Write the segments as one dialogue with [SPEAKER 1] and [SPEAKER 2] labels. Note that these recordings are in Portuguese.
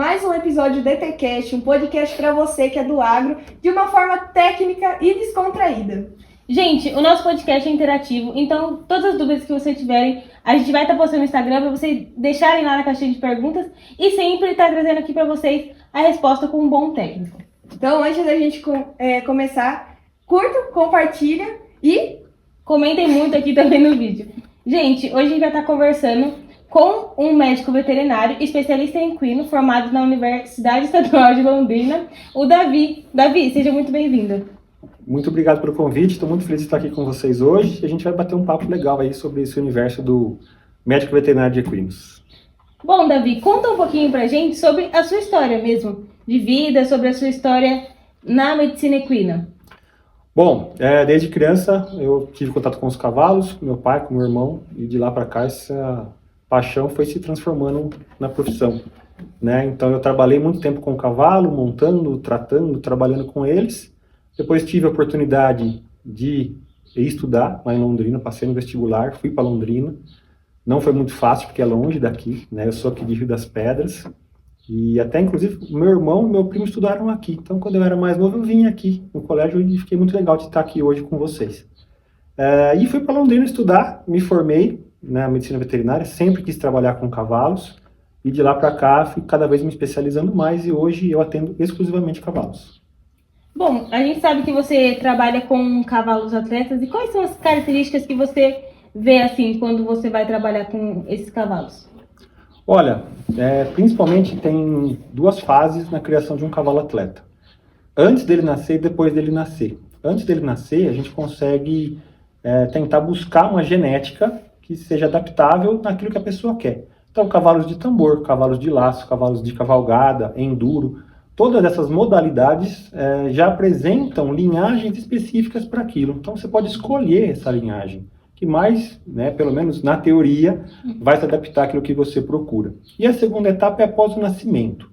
[SPEAKER 1] mais um episódio do ETCast, um podcast para você que é do agro, de uma forma técnica e descontraída.
[SPEAKER 2] Gente, o nosso podcast é interativo, então todas as dúvidas que vocês tiverem, a gente vai estar postando no Instagram para vocês deixarem lá na caixinha de perguntas e sempre estar trazendo aqui para vocês a resposta com um bom técnico.
[SPEAKER 1] Então, antes da gente começar, curta, compartilha e
[SPEAKER 2] comentem muito aqui também no vídeo. Gente, hoje a gente vai estar conversando com um médico veterinário, especialista em equino, formado na Universidade Estadual de Londrina, o Davi. Davi, seja muito bem-vindo.
[SPEAKER 3] Muito obrigado pelo convite, estou muito feliz de estar aqui com vocês hoje. A gente vai bater um papo legal aí sobre esse universo do médico veterinário de equinos.
[SPEAKER 2] Bom, Davi, conta um pouquinho pra gente sobre a sua história mesmo, de vida, sobre a sua história na medicina equina.
[SPEAKER 3] Bom, desde criança eu tive contato com os cavalos, com meu pai, com meu irmão, e de lá para cá essa paixão foi se transformando na profissão, né? Então eu trabalhei muito tempo com o cavalo, montando, tratando, trabalhando com eles. Depois tive a oportunidade de estudar lá em Londrina, passei no vestibular, fui para Londrina. Não foi muito fácil porque é longe daqui, né? Eu sou aqui de Rio das Pedras. E até, inclusive, meu irmão e meu primo estudaram aqui. Então, quando eu era mais novo, eu vim aqui no colégio e fiquei muito legal de estar aqui hoje com vocês. E fui para Londrina estudar, me formei na medicina veterinária, sempre quis trabalhar com cavalos. E de lá para cá, fui cada vez me especializando mais e hoje eu atendo exclusivamente cavalos.
[SPEAKER 2] Bom, a gente sabe que você trabalha com cavalos atletas. E quais são as características que você vê assim quando você vai trabalhar com esses cavalos?
[SPEAKER 3] Olha, principalmente tem duas fases na criação de um cavalo atleta. Antes dele nascer e depois dele nascer. Antes dele nascer, a gente consegue tentar buscar uma genética que seja adaptável naquilo que a pessoa quer. Então, cavalos de tambor, cavalos de laço, cavalos de cavalgada, enduro, todas essas modalidades já apresentam linhagens específicas para aquilo. Então, você pode escolher essa linhagem, que mais, né, pelo menos na teoria, vai se adaptar àquilo que você procura. E a segunda etapa é após o nascimento.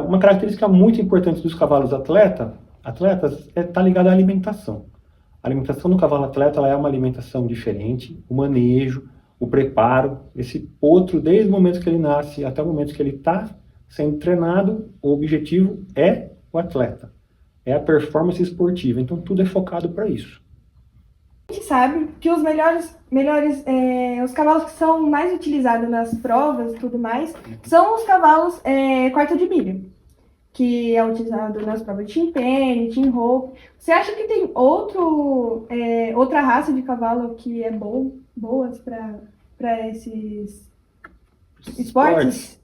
[SPEAKER 3] Uma característica muito importante dos cavalos atletas está ligada à alimentação. A alimentação do cavalo atleta ela é uma alimentação diferente, o manejo, o preparo, esse potro, desde o momento que ele nasce até o momento que ele está sendo treinado, o objetivo é o atleta, é a performance esportiva, então tudo é focado para isso.
[SPEAKER 1] A gente sabe que os os cavalos que são mais utilizados nas provas e tudo mais, são os cavalos quarto de milha, que é utilizado nas provas de Chimpene, Team Hope. Você acha que tem outra raça de cavalo que é boas para esses esportes?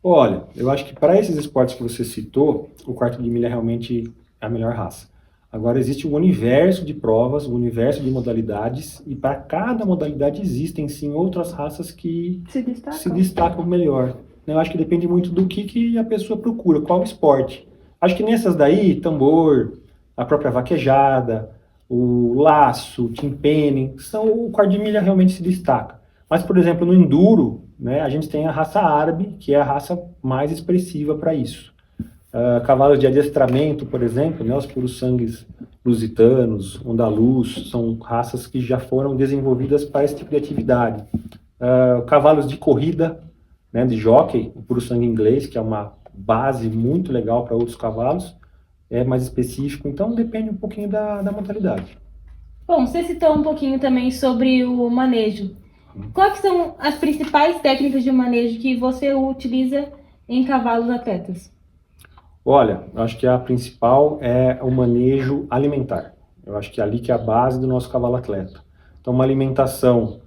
[SPEAKER 3] Olha, eu acho que para esses esportes que você citou, o quarto de milha realmente é a melhor raça. Agora, existe um universo de provas, um universo de modalidades, e para cada modalidade existem, sim, outras raças que se destacam melhor. Eu acho que depende muito do que a pessoa procura, qual esporte. Acho que nessas daí, tambor, a própria vaquejada, o laço, o timpene, o quarto de milha realmente se destaca. Mas, por exemplo, no enduro, né, a gente tem a raça árabe, que é a raça mais expressiva para isso. Cavalos de adestramento, por exemplo, né, os puros sangues lusitanos, andaluz, são raças que já foram desenvolvidas para esse tipo de atividade. Cavalos de corrida, né, de jockey, o puro sangue inglês, que é uma base muito legal para outros cavalos, é mais específico, então depende um pouquinho da modalidade.
[SPEAKER 2] Bom, você citou um pouquinho também sobre o manejo. Quais são as principais técnicas de manejo que você utiliza em cavalos atletas?
[SPEAKER 3] Olha, eu acho que a principal é o manejo alimentar. Eu acho que é ali que é a base do nosso cavalo atleta. Então, uma alimentação,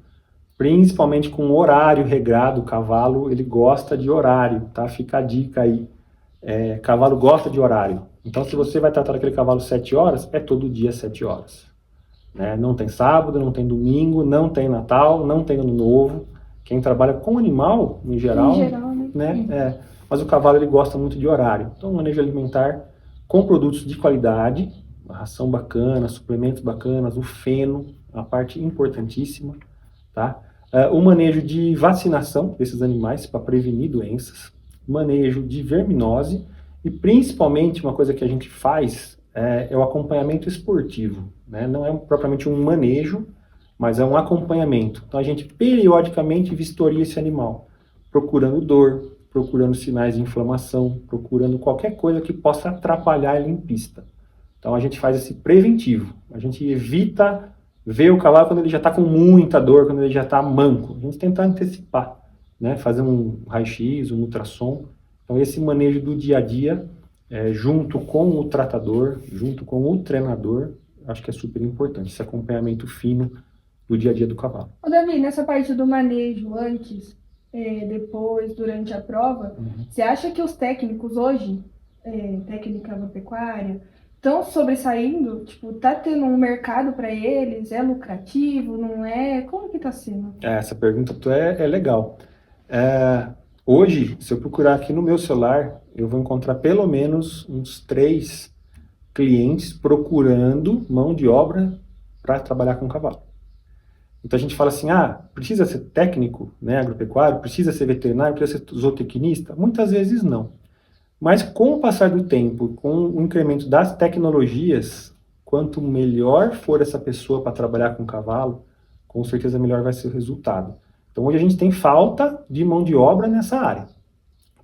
[SPEAKER 3] principalmente com horário regrado, o cavalo, ele gosta de horário, tá? Fica a dica aí. Cavalo gosta de horário. Então, se você vai tratar aquele cavalo 7 horas, é todo dia 7 horas. Né? Não tem sábado, não tem domingo, não tem Natal, não tem Ano Novo. Quem trabalha com animal, em geral né? Mas o cavalo ele gosta muito de horário. Então, manejo alimentar com produtos de qualidade, uma ração bacana, suplementos bacanas, o feno, a parte importantíssima, tá? O manejo de vacinação desses animais para prevenir doenças, manejo de verminose e principalmente uma coisa que a gente faz é o acompanhamento esportivo, né? Não é propriamente um manejo, mas é um acompanhamento. Então, a gente periodicamente vistoria esse animal, procurando dor, procurando sinais de inflamação, procurando qualquer coisa que possa atrapalhar ele em pista. Então a gente faz esse preventivo, a gente evita ver o cavalo quando ele já está com muita dor, quando ele já está manco. A gente tenta antecipar, né? Fazer um raio-x, um ultrassom. Então esse manejo do dia a dia, junto com o tratador, junto com o treinador, acho que é super importante, esse acompanhamento fino do dia a dia do cavalo.
[SPEAKER 1] Ô, Davi, nessa parte do manejo antes, depois, durante a prova, você acha que os técnicos hoje, técnica agropecuária, estão sobressaindo? Tipo, tá tendo um mercado para eles? É lucrativo? Não é? Como que tá sendo?
[SPEAKER 3] Essa pergunta é legal. Hoje, se eu procurar aqui no meu celular, eu vou encontrar pelo menos uns 3 clientes procurando mão de obra para trabalhar com cavalo. Então a gente fala assim, precisa ser técnico, né, agropecuário, precisa ser veterinário, precisa ser zootecnista? Muitas vezes não. Mas com o passar do tempo, com o incremento das tecnologias, quanto melhor for essa pessoa para trabalhar com cavalo, com certeza melhor vai ser o resultado. Então hoje a gente tem falta de mão de obra nessa área.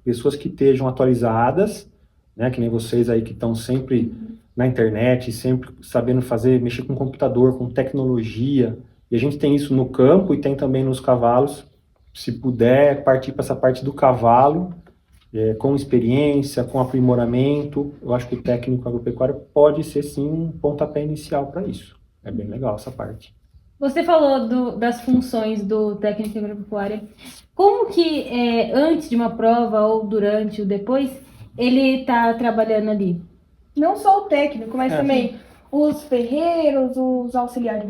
[SPEAKER 3] Pessoas que estejam atualizadas, né, que nem vocês aí que estão sempre na internet, sempre sabendo mexer com computador, com tecnologia. E a gente tem isso no campo e tem também nos cavalos. Se puder partir para essa parte do cavalo, com experiência, com aprimoramento, eu acho que o técnico agropecuário pode ser sim um pontapé inicial para isso. É bem legal essa parte.
[SPEAKER 2] Você falou das funções do técnico agropecuário. Como que antes de uma prova ou durante ou depois ele está trabalhando ali?
[SPEAKER 1] Não só o técnico, mas também os ferreiros, os auxiliares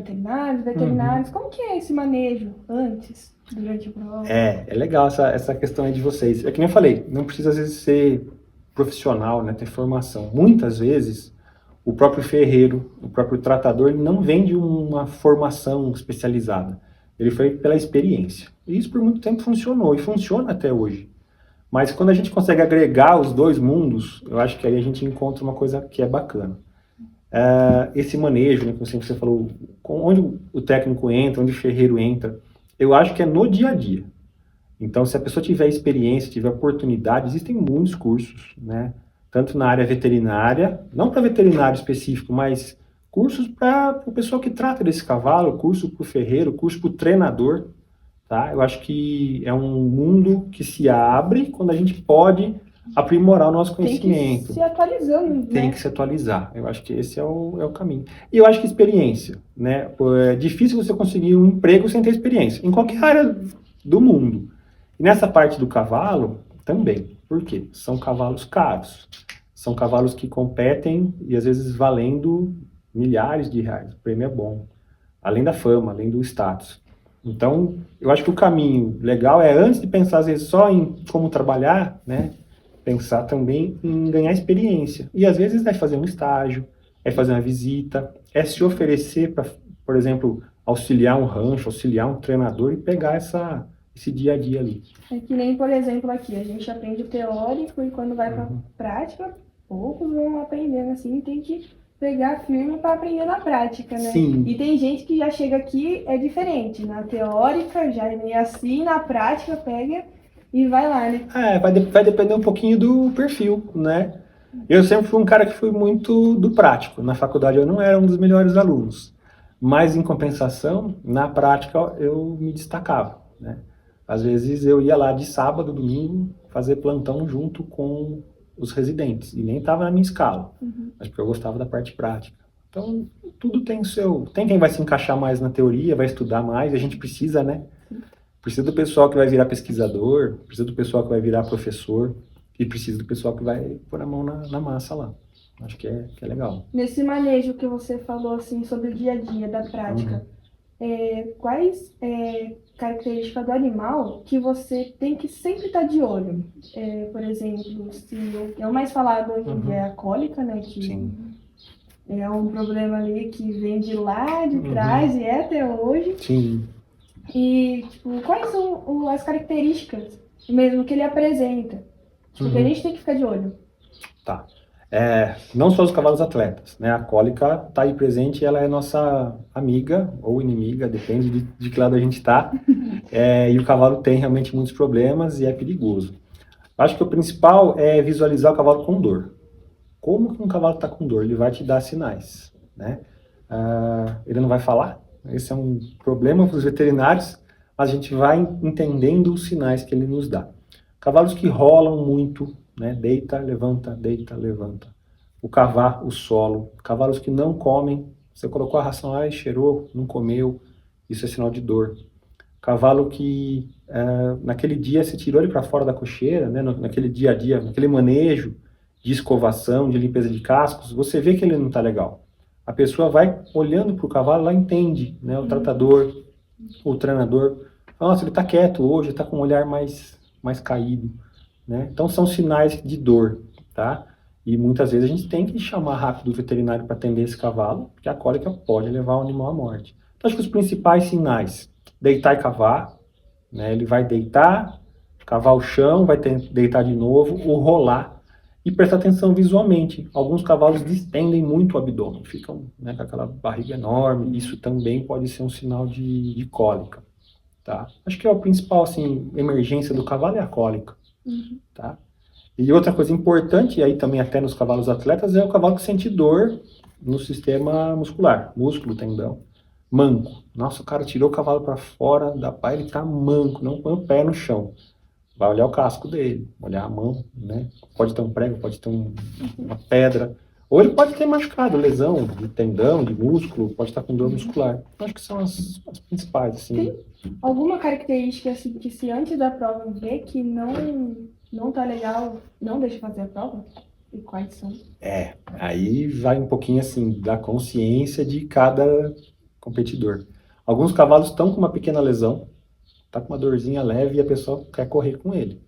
[SPEAKER 1] veterinários. Como que é esse manejo antes, durante a prova?
[SPEAKER 3] É legal essa questão aí de vocês. É que nem eu falei, não precisa às vezes ser profissional, né, ter formação. Muitas vezes o próprio ferreiro, o próprio tratador, ele não vem de uma formação especializada. Ele foi pela experiência. E isso por muito tempo funcionou e funciona até hoje. Mas quando a gente consegue agregar os dois mundos, eu acho que aí a gente encontra uma coisa que é bacana. Esse manejo, né, como você falou, onde o técnico entra, onde o ferreiro entra, eu acho que é no dia a dia. Então, se a pessoa tiver experiência, tiver oportunidade, existem muitos cursos, né? Tanto na área veterinária, não para veterinário específico, mas cursos para o pessoal que trata desse cavalo, curso para o ferreiro, curso para o treinador. Tá? Eu acho que é um mundo que se abre quando a gente pode aprimorar o nosso conhecimento.
[SPEAKER 1] Tem que se atualizando, né?
[SPEAKER 3] Tem que se atualizar. Eu acho que esse é o caminho. E eu acho que experiência, né? É difícil você conseguir um emprego sem ter experiência, em qualquer área do mundo. E nessa parte do cavalo, também. Por quê? São cavalos caros. São cavalos que competem e às vezes valendo milhares de reais. O prêmio é bom. Além da fama, além do status. Então, eu acho que o caminho legal é, antes de pensar às vezes só em como trabalhar, né, pensar também em ganhar experiência. E às vezes é fazer um estágio, é fazer uma visita, é se oferecer para, por exemplo, auxiliar um rancho, auxiliar um treinador e pegar esse dia a dia ali.
[SPEAKER 1] É que nem, por exemplo, aqui, a gente aprende o teórico e quando vai para prática, poucos vão aprendendo assim, tem que pegar firme para aprender na prática, né?
[SPEAKER 3] Sim.
[SPEAKER 1] E tem gente que já chega aqui, é diferente. Na teórica, já é meio assim, na prática, pega e vai lá, né?
[SPEAKER 3] Vai depender um pouquinho do perfil, né? Eu sempre fui um cara que fui muito do prático. Na faculdade eu não era um dos melhores alunos. Mas, em compensação, na prática eu me destacava, né? Às vezes eu ia lá de sábado, domingo, fazer plantão junto com os residentes, e nem estava na minha escala, mas porque eu gostava da parte prática. Então, tudo tem o seu... Tem quem vai se encaixar mais na teoria, vai estudar mais, a gente precisa, né? Precisa do pessoal que vai virar pesquisador, precisa do pessoal que vai virar professor, e precisa do pessoal que vai pôr a mão na massa lá. Acho que é legal.
[SPEAKER 1] Nesse manejo que você falou, assim, sobre o dia a dia da prática, quais características do animal que você tem que sempre estar de olho? Por exemplo, se é o mais falado hoje em dia é a cólica, né? Que
[SPEAKER 3] Sim.
[SPEAKER 1] é um problema ali que vem de lá, de trás, e é até hoje.
[SPEAKER 3] Sim.
[SPEAKER 1] E, tipo, quais são as características mesmo que ele apresenta? Tipo, que a gente tem que ficar de olho.
[SPEAKER 3] Tá. Não só os cavalos atletas, né? A cólica está aí presente, ela é nossa amiga ou inimiga, depende de que lado a gente está. E o cavalo tem realmente muitos problemas e é perigoso. Acho que o principal é visualizar o cavalo com dor. Como que um cavalo está com dor? Ele vai te dar sinais, né? Ele não vai falar. Esse é um problema para os veterinários, mas a gente vai entendendo os sinais que ele nos dá. Cavalos que rolam muito, né? Deita, levanta, o cavar o solo. Cavalos que não comem, você colocou a ração lá e cheirou, não comeu, isso é sinal de dor. Cavalo que naquele dia você tirou ele para fora da cocheira, né? Naquele dia a dia, naquele manejo de escovação, de limpeza de cascos, você vê que ele não está legal. A pessoa vai olhando para o cavalo, ela entende, né? O tratador, o treinador, nossa, ele está quieto hoje, está com um olhar mais caído, né? Então são sinais de dor, tá? E muitas vezes a gente tem que chamar rápido o veterinário para atender esse cavalo, porque a cólica pode levar o animal à morte. Então acho que os principais sinais, deitar e cavar, né? Ele vai deitar, cavar o chão, vai deitar de novo, ou rolar, e prestar atenção visualmente. Alguns cavalos distendem muito o abdômen, ficam, né, com aquela barriga enorme, isso também pode ser um sinal de cólica, tá? Acho que é o principal, assim, emergência do cavalo é a cólica, tá? E outra coisa importante, e aí também até nos cavalos atletas, é o cavalo que sente dor no sistema muscular, músculo, tendão, manco. Nossa, o cara tirou o cavalo para fora da pá, ele tá manco, não põe o pé no chão. Vai olhar o casco dele, olhar a mão, né? Pode ter um prego, pode ter uma pedra, ou ele pode ter machucado, lesão de tendão, de músculo, pode estar com dor muscular. Acho que são as principais, assim.
[SPEAKER 1] Tem alguma característica assim, que se antes da prova vê que não tá legal, não deixa fazer a prova? E quais são?
[SPEAKER 3] Aí vai um pouquinho assim da consciência de cada competidor. Alguns cavalos estão com uma pequena lesão, tá com uma dorzinha leve e a pessoa quer correr com ele.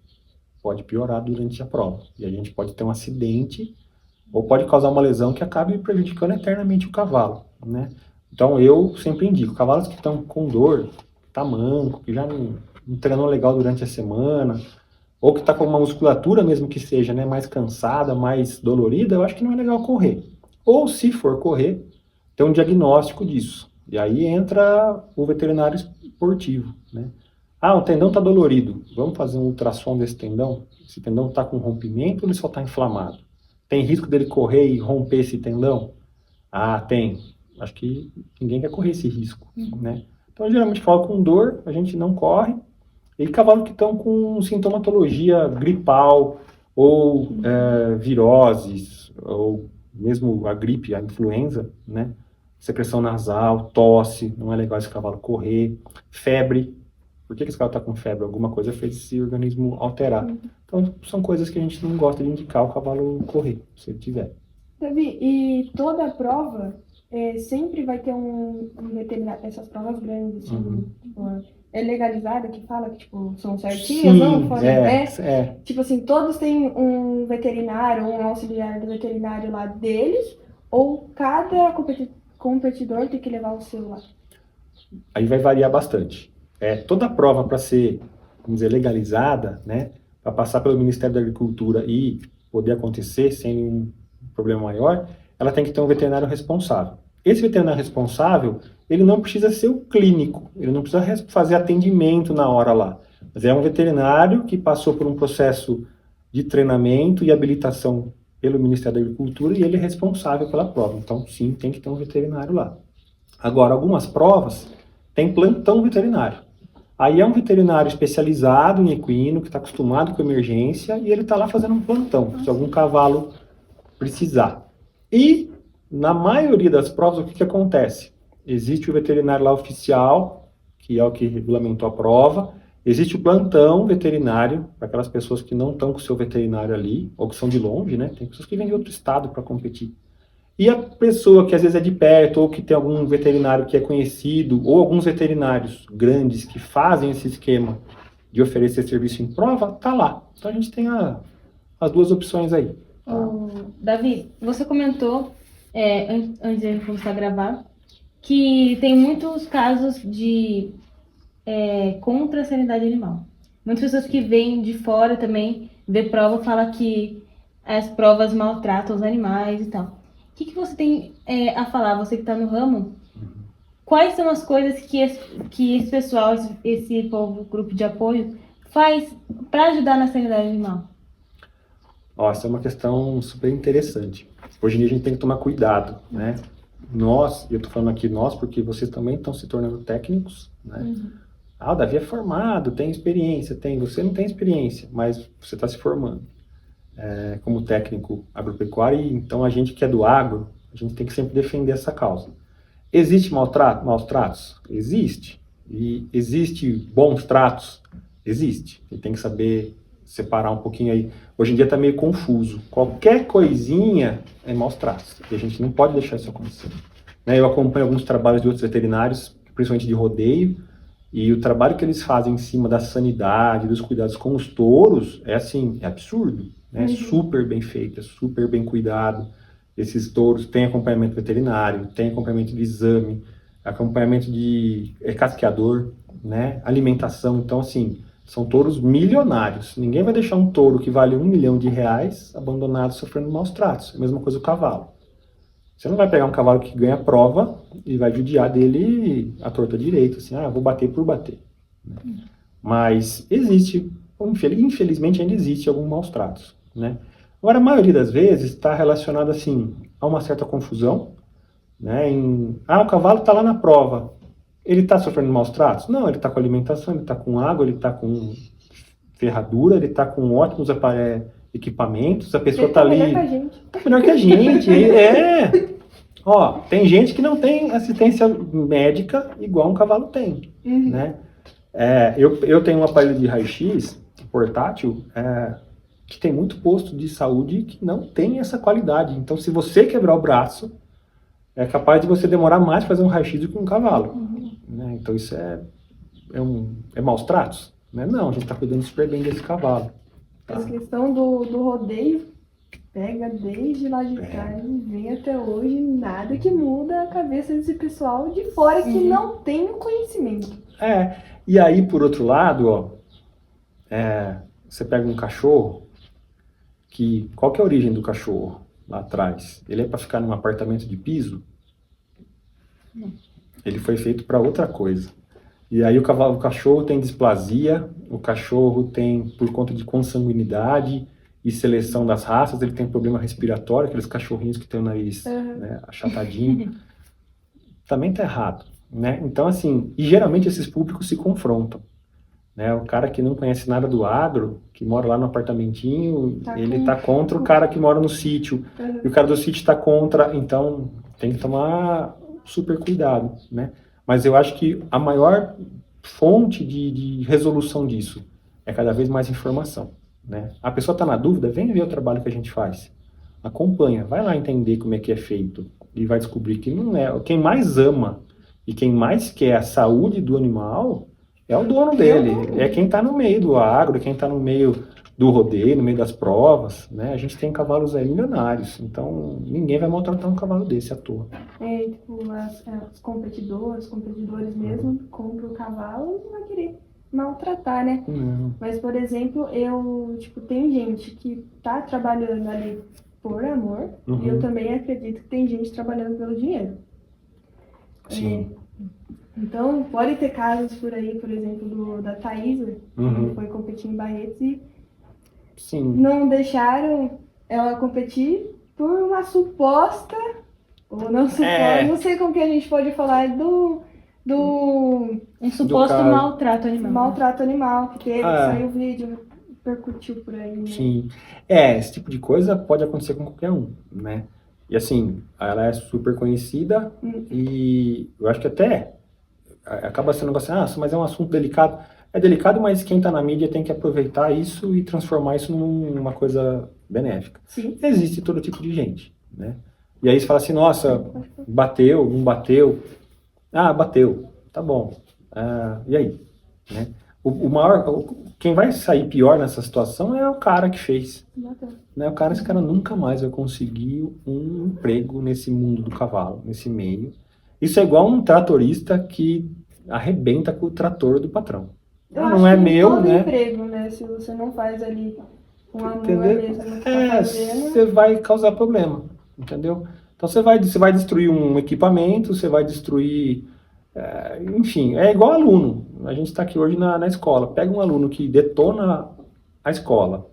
[SPEAKER 3] Pode piorar durante a prova. E a gente pode ter um acidente ou pode causar uma lesão que acabe prejudicando eternamente o cavalo, né? Então eu sempre indico, cavalos que estão com dor, tá manco, que já não treinou legal durante a semana, ou que tá com uma musculatura mesmo que seja, né, mais cansada, mais dolorida, eu acho que não é legal correr. Ou se for correr, ter um diagnóstico disso. E aí entra o veterinário esportivo, né? O tendão está dolorido. Vamos fazer um ultrassom desse tendão? Esse tendão está com rompimento ou ele só está inflamado? Tem risco dele correr e romper esse tendão? Tem. Acho que ninguém quer correr esse risco, né? Então, geralmente, cavalo com dor, a gente não corre. E cavalos que estão com sintomatologia gripal ou viroses, ou mesmo a gripe, a influenza, né? Secreção nasal, tosse, não é legal esse cavalo correr. Febre. Por que esse cavalo está com febre? Alguma coisa fez esse organismo alterar. Então, são coisas que a gente não gosta de indicar o cavalo correr, se ele tiver.
[SPEAKER 1] Davi, e toda prova sempre vai ter um veterinário, essas provas grandes, assim, tipo, é legalizada, que fala que, tipo, são certinhas,
[SPEAKER 3] Sim,
[SPEAKER 1] não? Fora Tipo assim, todos têm um veterinário, um auxiliar do veterinário lá deles, ou cada competidor tem que levar o seu lá?
[SPEAKER 3] Aí vai variar bastante. Toda prova para ser, vamos dizer, legalizada, né, para passar pelo Ministério da Agricultura e poder acontecer sem nenhum problema maior, ela tem que ter um veterinário responsável. Esse veterinário responsável, ele não precisa ser o clínico, ele não precisa fazer atendimento na hora lá, mas é um veterinário que passou por um processo de treinamento e habilitação pelo Ministério da Agricultura e ele é responsável pela prova. Então, sim, tem que ter um veterinário lá. Agora, algumas provas tem plantão veterinário. Aí é um veterinário especializado em equino, que está acostumado com emergência, e ele está lá fazendo um plantão, se algum cavalo precisar. E, na maioria das provas, o que acontece? Existe o veterinário lá oficial, que é o que regulamentou a prova, existe o plantão veterinário, para aquelas pessoas que não estão com o seu veterinário ali, ou que são de longe, né? Tem pessoas que vêm de outro estado para competir. E a pessoa que às vezes é de perto, ou que tem algum veterinário que é conhecido, ou alguns veterinários grandes que fazem esse esquema de oferecer serviço em prova, tá lá. Então a gente tem as duas opções aí. Tá?
[SPEAKER 2] Davi, você comentou, antes de começar a gravar, que tem muitos casos de contra a sanidade animal. Muitas pessoas que vêm de fora também, vê prova, falam que as provas maltratam os animais e tal. O que você tem a falar, você que está no ramo? Quais são as coisas que esse pessoal, esse povo, grupo de apoio, faz para ajudar na sanidade animal?
[SPEAKER 3] Ó, essa é uma questão super interessante. Hoje em dia a gente tem que tomar cuidado, né? Nós, eu tô falando aqui nós porque vocês também estão se tornando técnicos, né? Ah, o Davi é formado, tem experiência, tem. Você não tem experiência, mas você está se formando como técnico agropecuário, e então a gente que é do agro, a gente tem que sempre defender essa causa. Existe maus tratos? Existe. E existe bons tratos? Existe. E tem que saber separar um pouquinho aí. Hoje em dia está meio confuso. Qualquer coisinha é maus tratos. E a gente não pode deixar isso acontecer. Né? Eu acompanho alguns trabalhos de outros veterinários, principalmente de rodeio, e o trabalho que eles fazem em cima da sanidade, dos cuidados com os touros, é assim, é absurdo. Né? Super bem feito, é super bem cuidado. Esses touros têm acompanhamento veterinário, têm acompanhamento de exame, acompanhamento de casqueador, né? Alimentação. Então, assim, são touros milionários. Ninguém vai deixar um touro que vale R$1 milhão abandonado, sofrendo maus tratos. É a mesma coisa o cavalo. Você não vai pegar um cavalo que ganha prova e vai judiar dele à torta direito, assim, vou bater por bater. Né? Mas existe, infelizmente ainda existe alguns maus tratos, né? Agora, a maioria das vezes está relacionado, assim, a uma certa confusão, né? O cavalo está lá na prova. Ele está sofrendo maus tratos? Não, ele está com alimentação, ele está com água, ele está com ferradura, ele está com ótimos equipamentos, a pessoa está ali... Tá melhor que a gente. Ó, tem gente que não tem assistência médica igual um cavalo tem, né? Eu tenho um aparelho de raio-x portátil, que tem muito posto de saúde que não tem essa qualidade. Então, se você quebrar o braço, é capaz de você demorar mais para fazer um raio-x do que um cavalo. Né? Então, isso é maus tratos? Né? Não, a gente está cuidando super bem desse cavalo. Tá?
[SPEAKER 1] Essa questão do rodeio pega desde lá de trás e vem até hoje, nada que muda a cabeça desse pessoal de fora que não tem o conhecimento.
[SPEAKER 3] E aí, por outro lado, ó, você pega um cachorro, qual que é a origem do cachorro lá atrás? Ele é para ficar num apartamento de piso? Ele foi feito para outra coisa. E aí o cachorro tem displasia, o cachorro tem, por conta de consanguinidade e seleção das raças, ele tem problema respiratório, aqueles cachorrinhos que tem o nariz né, achatadinho. Também tá errado, né? Então, assim, e geralmente esses públicos se confrontam. Né? O cara que não conhece nada do agro, que mora lá no apartamentinho, ele tá contra o cara que mora no sítio. E o cara do sítio tá contra, então tem que tomar super cuidado, né? Mas eu acho que a maior fonte de resolução disso é cada vez mais informação, né? A pessoa está na dúvida, vem ver o trabalho que a gente faz. Acompanha, vai lá entender como é que é feito e vai descobrir que não é. Quem mais ama e quem mais quer a saúde do animal é o dono dele, é quem está no meio do agro, quem está no meio do rodeio, no meio das provas, né? A gente tem cavalos aí milionários, então ninguém vai maltratar um cavalo desse à toa.
[SPEAKER 1] Tipo, os competidores mesmo, compram o cavalo e não vai querer maltratar, né? Mas, por exemplo, tem gente que tá trabalhando ali por amor, e eu também acredito que tem gente trabalhando pelo dinheiro.
[SPEAKER 3] Sim.
[SPEAKER 1] Então, pode ter casos por aí, por exemplo, da Thaisa, que foi competir em Barretos e não deixaram ela competir por uma suposta, ou não suposta, não sei como que a gente pode falar,
[SPEAKER 2] um suposto maltrato animal.
[SPEAKER 1] Maltrato animal, que teve, saiu o vídeo, percutiu por aí. Né?
[SPEAKER 3] Sim. Esse tipo de coisa pode acontecer com qualquer um, né? E assim, ela é super conhecida e eu acho que até acaba sendo um negócio, mas é um assunto delicado. É delicado, mas quem está na mídia tem que aproveitar isso e transformar isso numa coisa benéfica.
[SPEAKER 1] Sim.
[SPEAKER 3] Existe todo tipo de gente, né? E aí você fala assim, nossa, bateu, não bateu. Bateu, tá bom. E aí? Né? Quem vai sair pior nessa situação é o cara que fez. Né? Esse cara nunca mais vai conseguir um emprego nesse mundo do cavalo, nesse meio. Isso é igual um tratorista que arrebenta com o trator do patrão. Não é meu, né?
[SPEAKER 1] Emprego, né? Se você não faz ali com amor
[SPEAKER 3] entendeu?
[SPEAKER 1] mesmo,
[SPEAKER 3] Você vai causar problema, entendeu? Então você vai destruir um equipamento, você vai destruir... enfim, é igual aluno. A gente está aqui hoje na escola. Pega um aluno que detona a escola,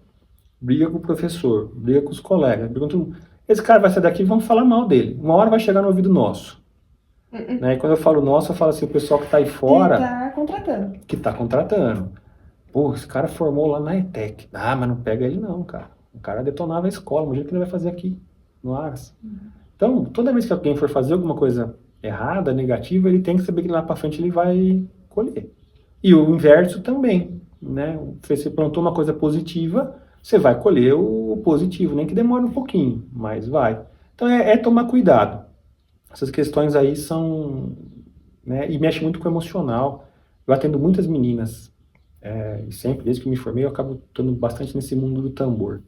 [SPEAKER 3] briga com o professor, briga com os colegas, briga com todo mundo. Esse cara vai sair daqui e vamos falar mal dele. Uma hora vai chegar no ouvido nosso. Né? E quando eu falo nosso, eu falo assim, o pessoal que está aí fora... Que está contratando. Pô, esse cara formou lá na ETEC. Ah, mas não pega ele não, cara. O cara detonava a escola, imagina o que ele vai fazer aqui, no Aras. Então, toda vez que alguém for fazer alguma coisa errada, negativa, ele tem que saber que lá para frente ele vai colher. E o inverso também, né? Você plantou uma coisa positiva, você vai colher o positivo, nem que demore um pouquinho, mas vai. Então é tomar cuidado. Essas questões aí são... Né, e mexe muito com o emocional. Eu atendo muitas meninas, e sempre, desde que me formei, eu acabo estando bastante nesse mundo do tambor.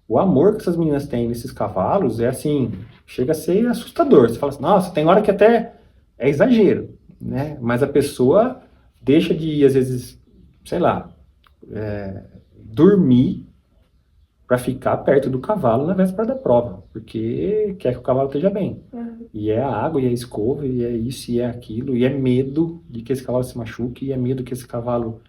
[SPEAKER 3] O amor que essas meninas têm nesses cavalos é assim, chega a ser assustador. Você fala assim, nossa, tem hora que até é exagero, né? Mas a pessoa deixa de, às vezes, sei lá, dormir para ficar perto do cavalo na véspera da prova, porque quer que o cavalo esteja bem. E é a água, e é a escova, e é isso, e é aquilo, e é medo de que esse cavalo se machuque, e é medo que esse cavalo,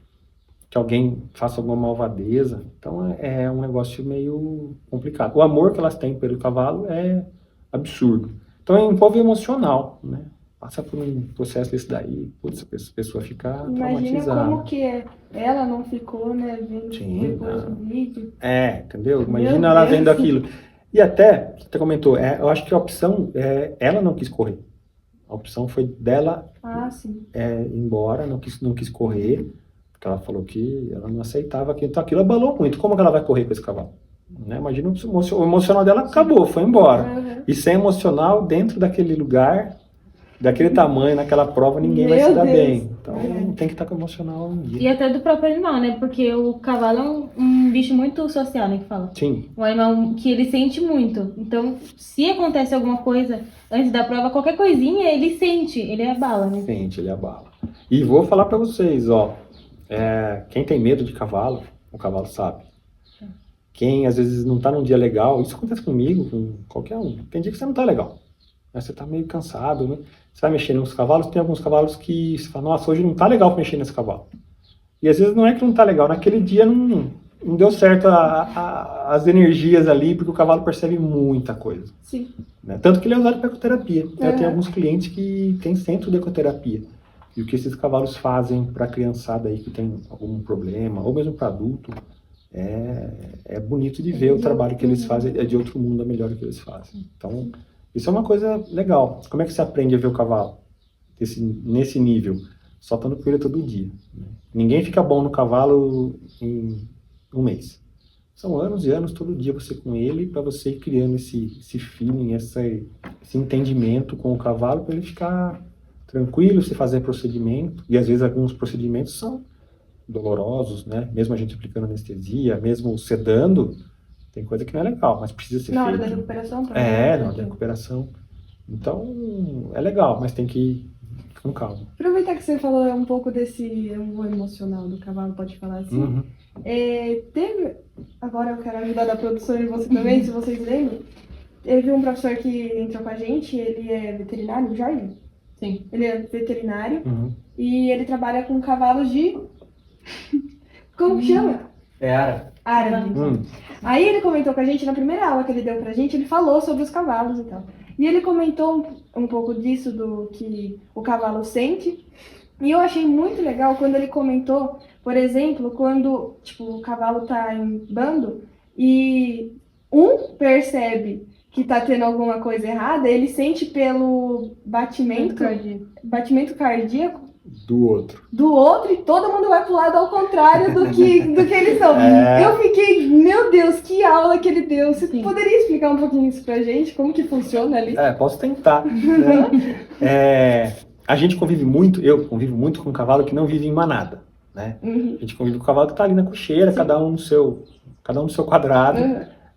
[SPEAKER 3] que alguém faça alguma malvadeza. Então é um negócio meio complicado. O amor que elas têm pelo cavalo é absurdo. Então envolve emocional, né? Passa por um processo desse daí, putz, a pessoa fica traumatizada.
[SPEAKER 1] Imagina como que ela não ficou, né, vendo depois do vídeo.
[SPEAKER 3] Entendeu? Imagina ela vendo aquilo. E até, você comentou, eu acho que a opção, ela não quis correr. A opção foi dela ir embora, não quis correr, porque ela falou que ela não aceitava aquilo. Então aquilo abalou muito. Como que ela vai correr com esse cavalo? Né? Imagina o emocional dela acabou, foi embora. E sem emocional, dentro daquele lugar, daquele tamanho, naquela prova, ninguém vai se dar bem. Então tem que estar com o emocional um dia.
[SPEAKER 2] E até do próprio animal, né? Porque o cavalo é um bicho muito social, né? Que fala.
[SPEAKER 3] Sim.
[SPEAKER 2] Um animal que ele sente muito. Então, se acontece alguma coisa antes da prova, qualquer coisinha, ele sente, ele abala, né?
[SPEAKER 3] Sente, ele abala. E vou falar pra vocês, ó. Quem tem medo de cavalo, o cavalo sabe. Quem às vezes não tá num dia legal, isso acontece comigo, com qualquer um. Tem dia que você não tá legal. Você tá meio cansado, né? Você vai mexer nos cavalos, tem alguns cavalos que você fala, nossa, hoje não tá legal mexer nesse cavalo. E às vezes não é que não tá legal, naquele dia não deu certo as energias ali, porque o cavalo percebe muita coisa.
[SPEAKER 1] Sim.
[SPEAKER 3] Né? Tanto que ele é usado para ecoterapia. Eu tenho alguns clientes que têm centro de ecoterapia. E o que esses cavalos fazem para a criançada aí que tem algum problema, ou mesmo para adulto, é bonito de ver o trabalho que eles fazem, é de outro mundo a melhor que eles fazem. Então, isso é uma coisa legal. Como é que você aprende a ver o cavalo nesse nível? Soltando com ele todo dia. Né? Ninguém fica bom no cavalo em um mês. São anos e anos, todo dia você com ele, para você ir criando esse feeling, esse entendimento com o cavalo, para ele ficar tranquilo, você fazer procedimento. E às vezes alguns procedimentos são dolorosos, né? Mesmo a gente aplicando anestesia, mesmo sedando, tem coisa que não é legal, mas precisa ser feito.
[SPEAKER 1] Na hora da recuperação também.
[SPEAKER 3] Na hora da recuperação. Então, é legal, mas tem que ir com calma.
[SPEAKER 1] Aproveitar que você falou um pouco desse emocional do cavalo, pode falar assim. Agora eu quero ajudar da produção e você também, se vocês lembram. Teve um professor que entrou com a gente, ele é veterinário, o Jorge.
[SPEAKER 2] Sim.
[SPEAKER 1] Ele é veterinário e ele trabalha com cavalos de... Como que chama? Árabe. Aí ele comentou com a gente, na primeira aula que ele deu pra gente, ele falou sobre os cavalos e tal. E ele comentou um pouco disso, do que o cavalo sente. E eu achei muito legal quando ele comentou, por exemplo, quando o cavalo tá em bando e um percebe que tá tendo alguma coisa errada, ele sente pelo batimento cardíaco
[SPEAKER 3] do outro
[SPEAKER 1] e todo mundo vai pro lado ao contrário do que eles são. Eu fiquei, meu Deus, que aula que ele deu. Você poderia explicar um pouquinho isso pra gente? Como que funciona ali?
[SPEAKER 3] Posso tentar. Né? A gente eu convivo muito com um cavalo que não vive em manada. Né? A gente convive com um cavalo que tá ali na cocheira, cada um no seu quadrado.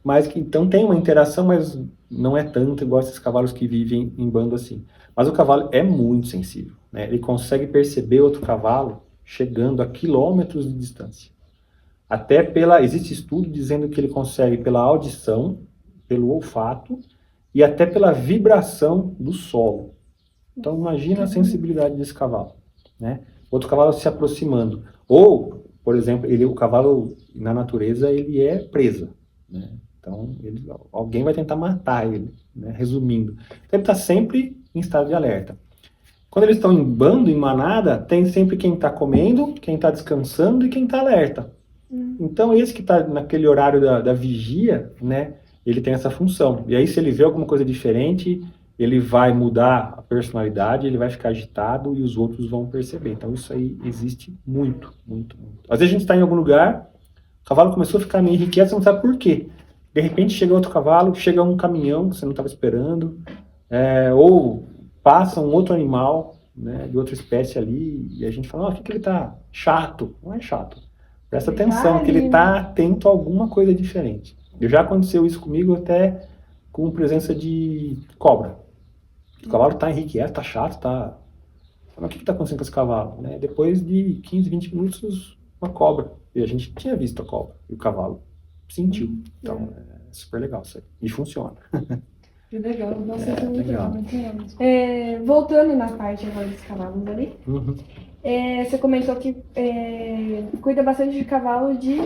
[SPEAKER 3] Mas que então tem uma interação, mas não é tanto igual esses cavalos que vivem em bando assim. Mas o cavalo é muito sensível, né? Ele consegue perceber outro cavalo chegando a quilômetros de distância. Existe estudo dizendo que ele consegue pela audição, pelo olfato e até pela vibração do solo. Então imagina a sensibilidade desse cavalo, né? Outro cavalo se aproximando. Ou, por exemplo, o cavalo na natureza ele é presa. né? Então, alguém vai tentar matar ele, né? Resumindo. Então, ele está sempre em estado de alerta. Quando eles estão em bando, em manada, tem sempre quem está comendo, quem está descansando e quem está alerta. Então, esse que está naquele horário da vigia, né? Ele tem essa função. E aí, se ele vê alguma coisa diferente, ele vai mudar a personalidade, ele vai ficar agitado e os outros vão perceber. Então, isso aí existe muito, muito, muito. Às vezes a gente está em algum lugar, o cavalo começou a ficar meio irrequieto, você não sabe por quê. De repente chega outro cavalo, chega um caminhão que você não estava esperando, ou passa um outro animal, né, de outra espécie ali, e a gente fala, o que ele está chato? Não é chato. Presta atenção, que ele está atento a alguma coisa diferente. Já aconteceu isso comigo até com presença de cobra. O cavalo está irrequieto, está chato, está... Mas o que está acontecendo com esse cavalo? Né? Depois de 15, 20 minutos, uma cobra. E a gente tinha visto a cobra. E o cavalo sentiu. Então, é super legal isso aí. E funciona.
[SPEAKER 1] Que legal. Nossa, isso é muito
[SPEAKER 3] legal.
[SPEAKER 1] legal. Voltando na parte agora dos cavalos ali.
[SPEAKER 3] Uhum.
[SPEAKER 1] Você comentou que cuida bastante de cavalos de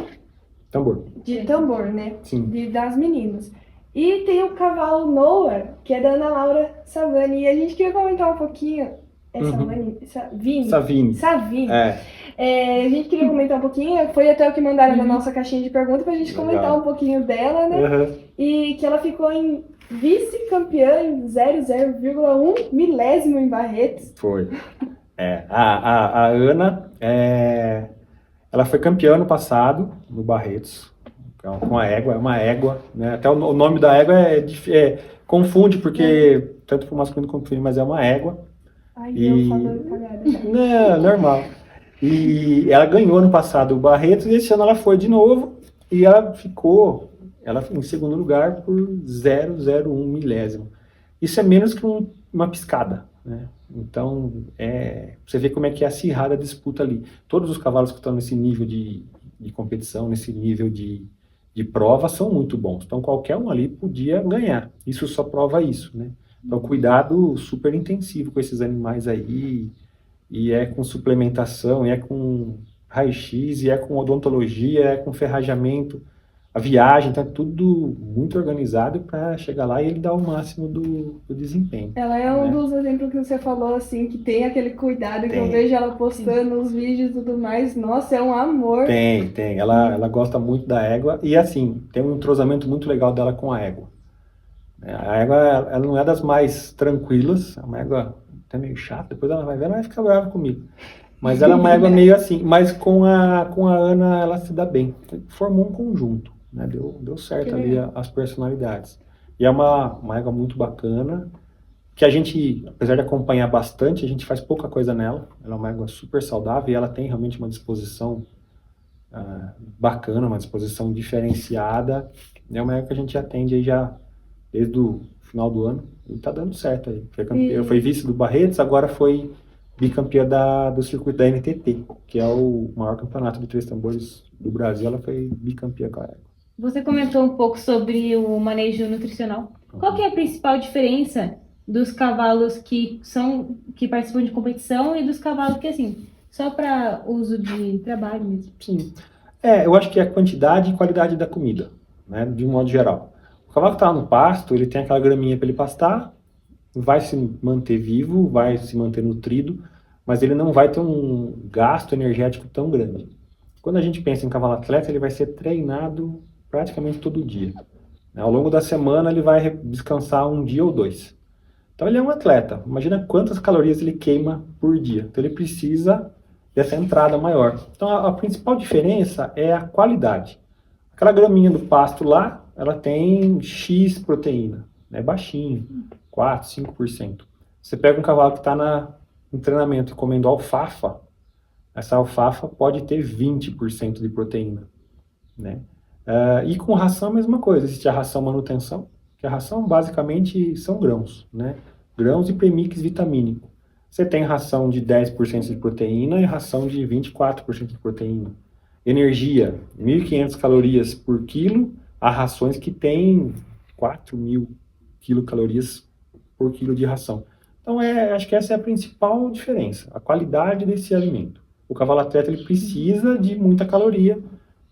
[SPEAKER 1] tambor, né?
[SPEAKER 3] Sim.
[SPEAKER 1] Das meninas. E tem o cavalo Noah, que é da Ana Laura Savani. E a gente queria comentar um pouquinho. Savini. A gente queria comentar um pouquinho. Foi até o que mandaram na nossa caixinha de perguntas pra gente comentar um pouquinho dela, né?
[SPEAKER 3] Uhum.
[SPEAKER 1] E que ela ficou em vice-campeã em 0,01 milésimo em Barretos.
[SPEAKER 3] Foi. A Ana, ela foi campeã ano passado no Barretos, com a égua, é uma égua, né? Até o nome da égua confunde, porque tanto para o masculino quanto para o feminino, mas é uma égua.
[SPEAKER 1] Ai, eu falando cagada.
[SPEAKER 3] Não, normal. E ela ganhou ano passado o Barretos e esse ano ela foi de novo e ela ficou em segundo lugar por 0,01 milésimo. Isso é menos que uma piscada, né? Então, você vê como é que é acirrada a disputa ali. Todos os cavalos que estão nesse nível de competição, nesse nível de prova, são muito bons. Então, qualquer um ali podia ganhar. Isso só prova isso, né? Então, cuidado super intensivo com esses animais aí, e com suplementação, e com raio-x, e com odontologia, com ferrajamento, a viagem, tá tudo muito organizado para chegar lá e ele dar o máximo do desempenho.
[SPEAKER 1] Ela é um dos exemplos que você falou, assim, que tem aquele cuidado, que eu vejo ela postando os vídeos e tudo mais. Nossa, é um amor.
[SPEAKER 3] Tem. Ela gosta muito da égua e, assim, tem um entrosamento muito legal dela com a égua. A égua, ela não é das mais tranquilas, é uma égua até meio chata, depois ela vai ver, ela vai ficar brava comigo. Mas ela é uma égua meio assim, mas com a Ana ela se dá bem. Formou um conjunto, né? Deu certo ali as personalidades. E é uma égua muito bacana, que a gente, apesar de acompanhar bastante, a gente faz pouca coisa nela. Ela é uma égua super saudável e ela tem realmente uma disposição bacana, uma disposição diferenciada. É uma égua que a gente atende aí já desde o final do ano, e tá dando certo aí. Foi vice do Barretos, agora foi bicampeã do circuito da NTT, que é o maior campeonato de três tambores do Brasil. Ela foi bicampeã com a égua.
[SPEAKER 2] Você comentou um pouco sobre o manejo nutricional. Qual que é a principal diferença dos cavalos que participam de competição e dos cavalos que, assim, só para uso de trabalho mesmo?
[SPEAKER 3] Sim. Eu acho que é a quantidade e qualidade da comida, né, de um modo geral. O cavalo que está no pasto, ele tem aquela graminha para ele pastar, vai se manter vivo, vai se manter nutrido, mas ele não vai ter um gasto energético tão grande. Quando a gente pensa em cavalo atleta, ele vai ser treinado praticamente todo dia. Ao longo da semana, ele vai descansar um dia ou dois. Então, ele é um atleta. Imagina quantas calorias ele queima por dia. Então, ele precisa dessa entrada maior. Então, a principal diferença é a qualidade. Aquela graminha do pasto lá, ela tem X proteína, né? Baixinho, 4, 5%. Você pega um cavalo que está em treinamento comendo alfafa, essa alfafa pode ter 20% de proteína, né? E com ração a mesma coisa, existe a ração manutenção, que a ração basicamente são grãos, né? Grãos e premix vitamínico. Você tem ração de 10% de proteína e ração de 24% de proteína. Energia, 1.500 calorias por quilo, há rações que têm 4.000 quilocalorias por quilo de ração. Então, acho que essa é a principal diferença, a qualidade desse alimento. O cavalo atleta ele precisa de muita caloria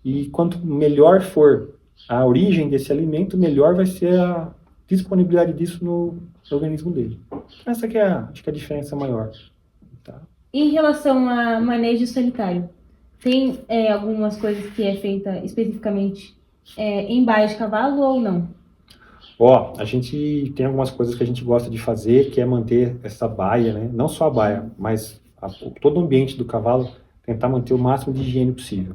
[SPEAKER 3] e quanto melhor for a origem desse alimento, melhor vai ser a disponibilidade disso no organismo dele. Essa que é, acho que é a diferença maior. Tá?
[SPEAKER 2] Em relação a manejo sanitário, tem algumas coisas que é feita especificamente em baia de cavalo ou não?
[SPEAKER 3] Ó, a gente tem algumas coisas que a gente gosta de fazer, que é manter essa baia, né? Não só a baia, mas todo o ambiente do cavalo, tentar manter o máximo de higiene possível.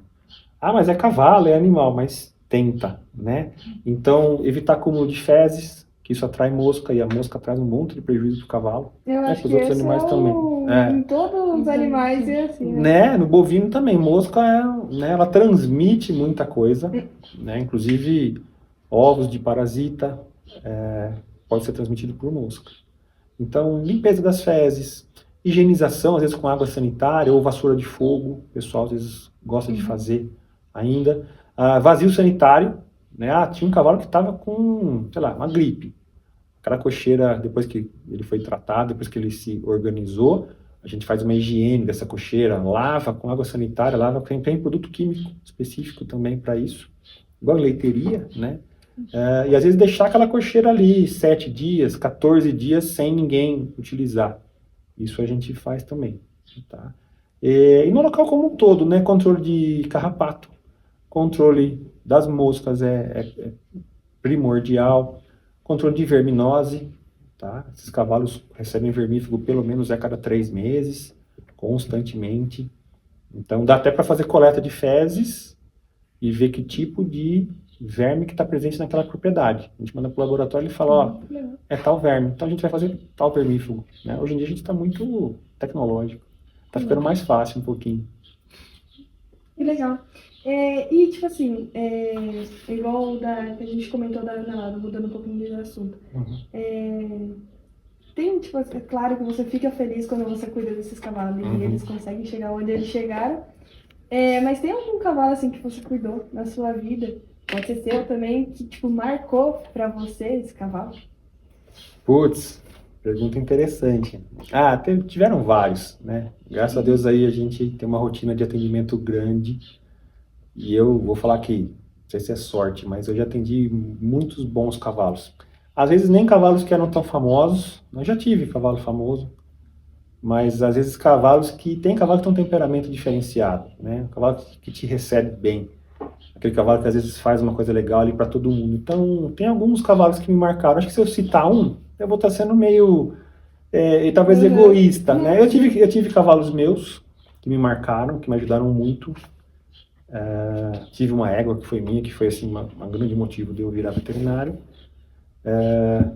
[SPEAKER 3] Ah, mas é cavalo, é animal, mas tenta, né? Então, evitar acúmulo de fezes, que isso atrai mosca, e a mosca traz um monte de prejuízo para o cavalo.
[SPEAKER 1] Eu
[SPEAKER 3] Para
[SPEAKER 1] acho
[SPEAKER 3] os
[SPEAKER 1] que
[SPEAKER 3] outros
[SPEAKER 1] esse
[SPEAKER 3] animais
[SPEAKER 1] é
[SPEAKER 3] também.
[SPEAKER 1] em todos os animais é assim, né?
[SPEAKER 3] Né? No bovino também, mosca, né, ela transmite muita coisa, né? Inclusive ovos de parasita, pode ser transmitido por mosca. Então, limpeza das fezes, higienização, às vezes com água sanitária ou vassoura de fogo, o pessoal às vezes gosta de fazer ainda. Vazio sanitário, né? Tinha um cavalo que estava com, sei lá, uma gripe. Aquela cocheira, depois que ele foi tratado, depois que ele se organizou, a gente faz uma higiene dessa cocheira, lava com água sanitária, lava tem produto químico específico também para isso, igual leiteria, né? E às vezes deixar aquela cocheira ali 7 dias, 14 dias sem ninguém utilizar. Isso a gente faz também. Tá? E no local como um todo, né? Controle de carrapato, controle das moscas é primordial, controle de verminose. Tá? Esses cavalos recebem vermífugo pelo menos a cada 3 meses, constantemente. Então dá até para fazer coleta de fezes e ver que tipo de verme que está presente naquela propriedade. A gente manda para o laboratório e fala, ó, é tal verme, então a gente vai fazer tal vermífugo. Né? Hoje em dia a gente está muito tecnológico, está ficando mais fácil um pouquinho.
[SPEAKER 1] Que legal. E tipo assim, igual que a gente comentou da Ana, mudando um pouquinho de assunto. Tem, tipo, é claro que você fica feliz quando você cuida desses cavalos e eles conseguem chegar onde eles chegaram. Mas tem algum cavalo assim que você cuidou na sua vida? Pode ser seu também, que tipo, marcou pra você esse cavalo?
[SPEAKER 3] Putz, pergunta interessante. Tiveram vários, né? Graças a Deus aí a gente tem uma rotina de atendimento grande e eu vou falar que, não sei se é sorte, mas eu já atendi muitos bons cavalos. Às vezes nem cavalos que eram tão famosos, eu já tive cavalo famoso, mas às vezes cavalos que tem cavalo que tem um temperamento diferenciado, né? Um cavalo que te recebe bem. Aquele cavalo que às vezes faz uma coisa legal ali para todo mundo. Então, tem alguns cavalos que me marcaram. Acho que se eu citar um, eu vou estar sendo meio, talvez egoísta, né? Eu tive cavalos meus que me marcaram, que me ajudaram muito. Tive uma égua que foi minha, que foi assim, um grande motivo de eu virar veterinário.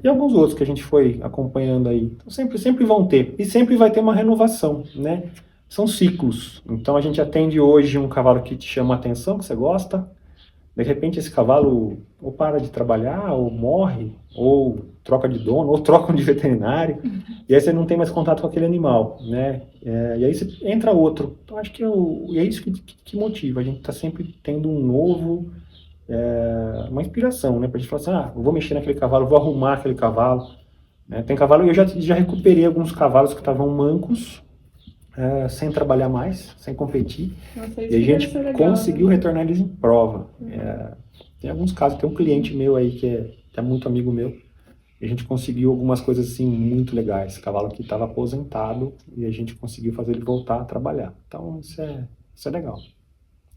[SPEAKER 3] E alguns outros que a gente foi acompanhando aí. Então, sempre vão ter. E sempre vai ter uma renovação, né? São ciclos. Então a gente atende hoje um cavalo que te chama a atenção, que você gosta. De repente esse cavalo ou para de trabalhar, ou morre, ou troca de dono, ou troca de veterinário. E aí você não tem mais contato com aquele animal, né? E aí você entra outro. Então acho que é isso que motiva. A gente está sempre tendo um novo, uma inspiração, né? Pra gente falar assim, eu vou mexer naquele cavalo, vou arrumar aquele cavalo. Né? Tem cavalo, eu já recuperei alguns cavalos que estavam mancos, sem trabalhar mais, sem competir.
[SPEAKER 1] Nossa,
[SPEAKER 3] e a gente conseguiu retornar eles em prova. Tem alguns casos, tem um cliente meu aí que é muito amigo meu, e a gente conseguiu algumas coisas assim muito legais. Cavalo que estava aposentado e a gente conseguiu fazer ele voltar a trabalhar. Então isso é legal.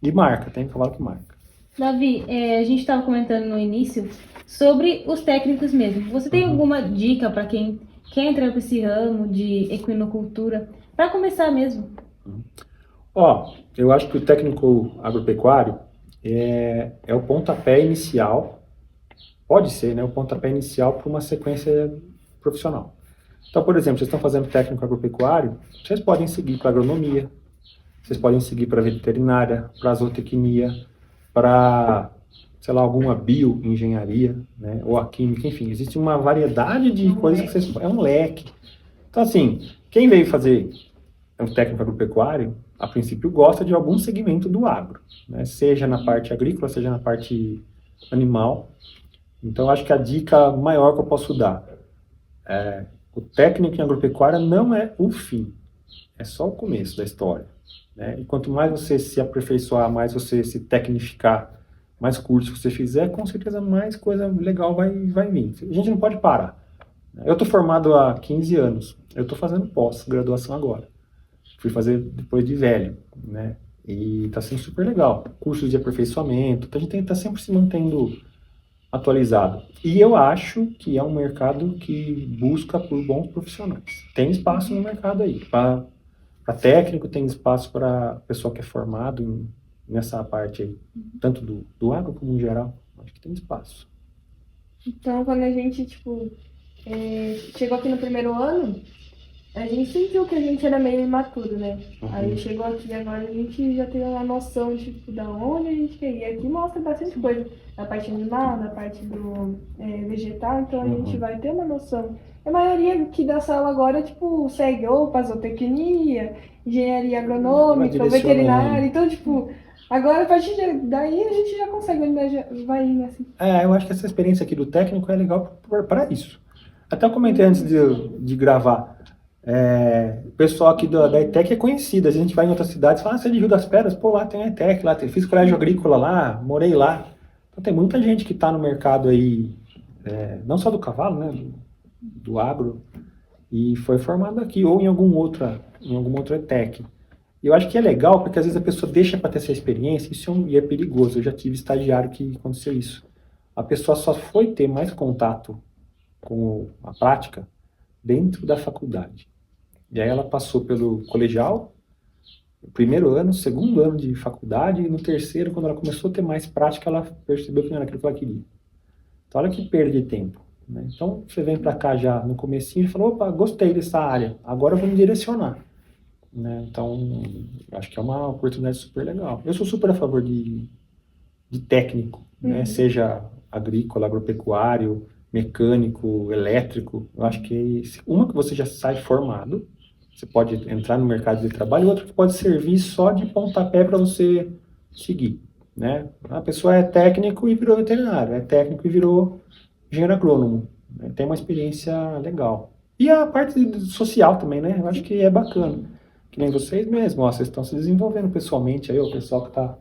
[SPEAKER 3] E marca, tem cavalo que marca.
[SPEAKER 2] Davi, a gente estava comentando no início sobre os técnicos mesmo. Você tem alguma dica para quem quer entrar para esse ramo de equinocultura? Para começar mesmo.
[SPEAKER 3] Eu acho que o técnico agropecuário é o pontapé inicial, pode ser, né, o pontapé inicial para uma sequência profissional. Então, por exemplo, vocês estão fazendo técnico agropecuário, vocês podem seguir para agronomia, vocês podem seguir para veterinária, para zootecnia, para, sei lá, alguma bioengenharia, né, ou a química, enfim, existe uma variedade de coisas que vocês... É um leque. Então, assim, quem veio fazer um técnico agropecuário, a princípio gosta de algum segmento do agro, né? Seja na parte agrícola, seja na parte animal. Então, acho que a dica maior que eu posso dar o técnico em agropecuária não é o fim, é só o começo da história. Né? E quanto mais você se aperfeiçoar, mais você se tecnificar, mais curso você fizer, com certeza mais coisa legal vai vir. A gente não pode parar. Eu estou formado há 15 anos, eu estou fazendo pós-graduação agora. Fui fazer depois de velho, né? E está sendo super legal. Cursos de aperfeiçoamento, a gente tem que estar sempre se mantendo atualizado. E eu acho que é um mercado que busca por bons profissionais. Tem espaço no mercado aí. Para técnico, tem espaço para pessoa que é formado nessa parte aí. Tanto do agro como no geral. Acho que tem espaço.
[SPEAKER 1] Então, quando a gente, chegou aqui no primeiro ano, a gente sentiu que a gente era meio imaturo, né? Aí chegou aqui agora, a gente já tem uma noção, da onde a gente quer ir. Aqui mostra bastante coisa, da parte animal, da parte do vegetal, então a gente vai ter uma noção. A maioria aqui da sala agora, segue ou para zootecnia, engenharia agronômica, ou veterinária, então, agora a partir daí a gente já consegue, vai indo assim.
[SPEAKER 3] Eu acho que essa experiência aqui do técnico é legal para isso. Até eu comentei antes de gravar. O pessoal aqui da ETEC é conhecido. A gente vai em outras cidades e fala, você é de Rio das Pedras? Pô, lá tem a ETEC, lá fiz colégio agrícola lá, morei lá. Então tem muita gente que está no mercado aí, não só do cavalo, né, do agro, e foi formado aqui, ou em alguma outra ETEC. E eu acho que é legal, porque às vezes a pessoa deixa para ter essa experiência, e é perigoso. Eu já tive estagiário que aconteceu isso. A pessoa só foi ter mais contato com a prática dentro da faculdade. E aí ela passou pelo colegial, primeiro ano, segundo ano de faculdade, e no terceiro, quando ela começou a ter mais prática, ela percebeu que não era aquilo que ela queria. Então olha que perda de tempo, né? Então você vem para cá já no comecinho e fala, opa, gostei dessa área, agora eu vou me direcionar. Né? Então, acho que é uma oportunidade super legal. Eu sou super a favor de técnico, né? Seja agrícola, agropecuário, mecânico, elétrico. Eu acho que uma que você já sai formado, você pode entrar no mercado de trabalho, e outra que pode servir só de pontapé para você seguir. Né? A pessoa é técnico e virou veterinário, é técnico e virou engenheiro agrônomo. Né? Tem uma experiência legal. E a parte social também, né? Eu acho que é bacana. Que nem vocês mesmos, vocês estão se desenvolvendo pessoalmente aí, o pessoal que está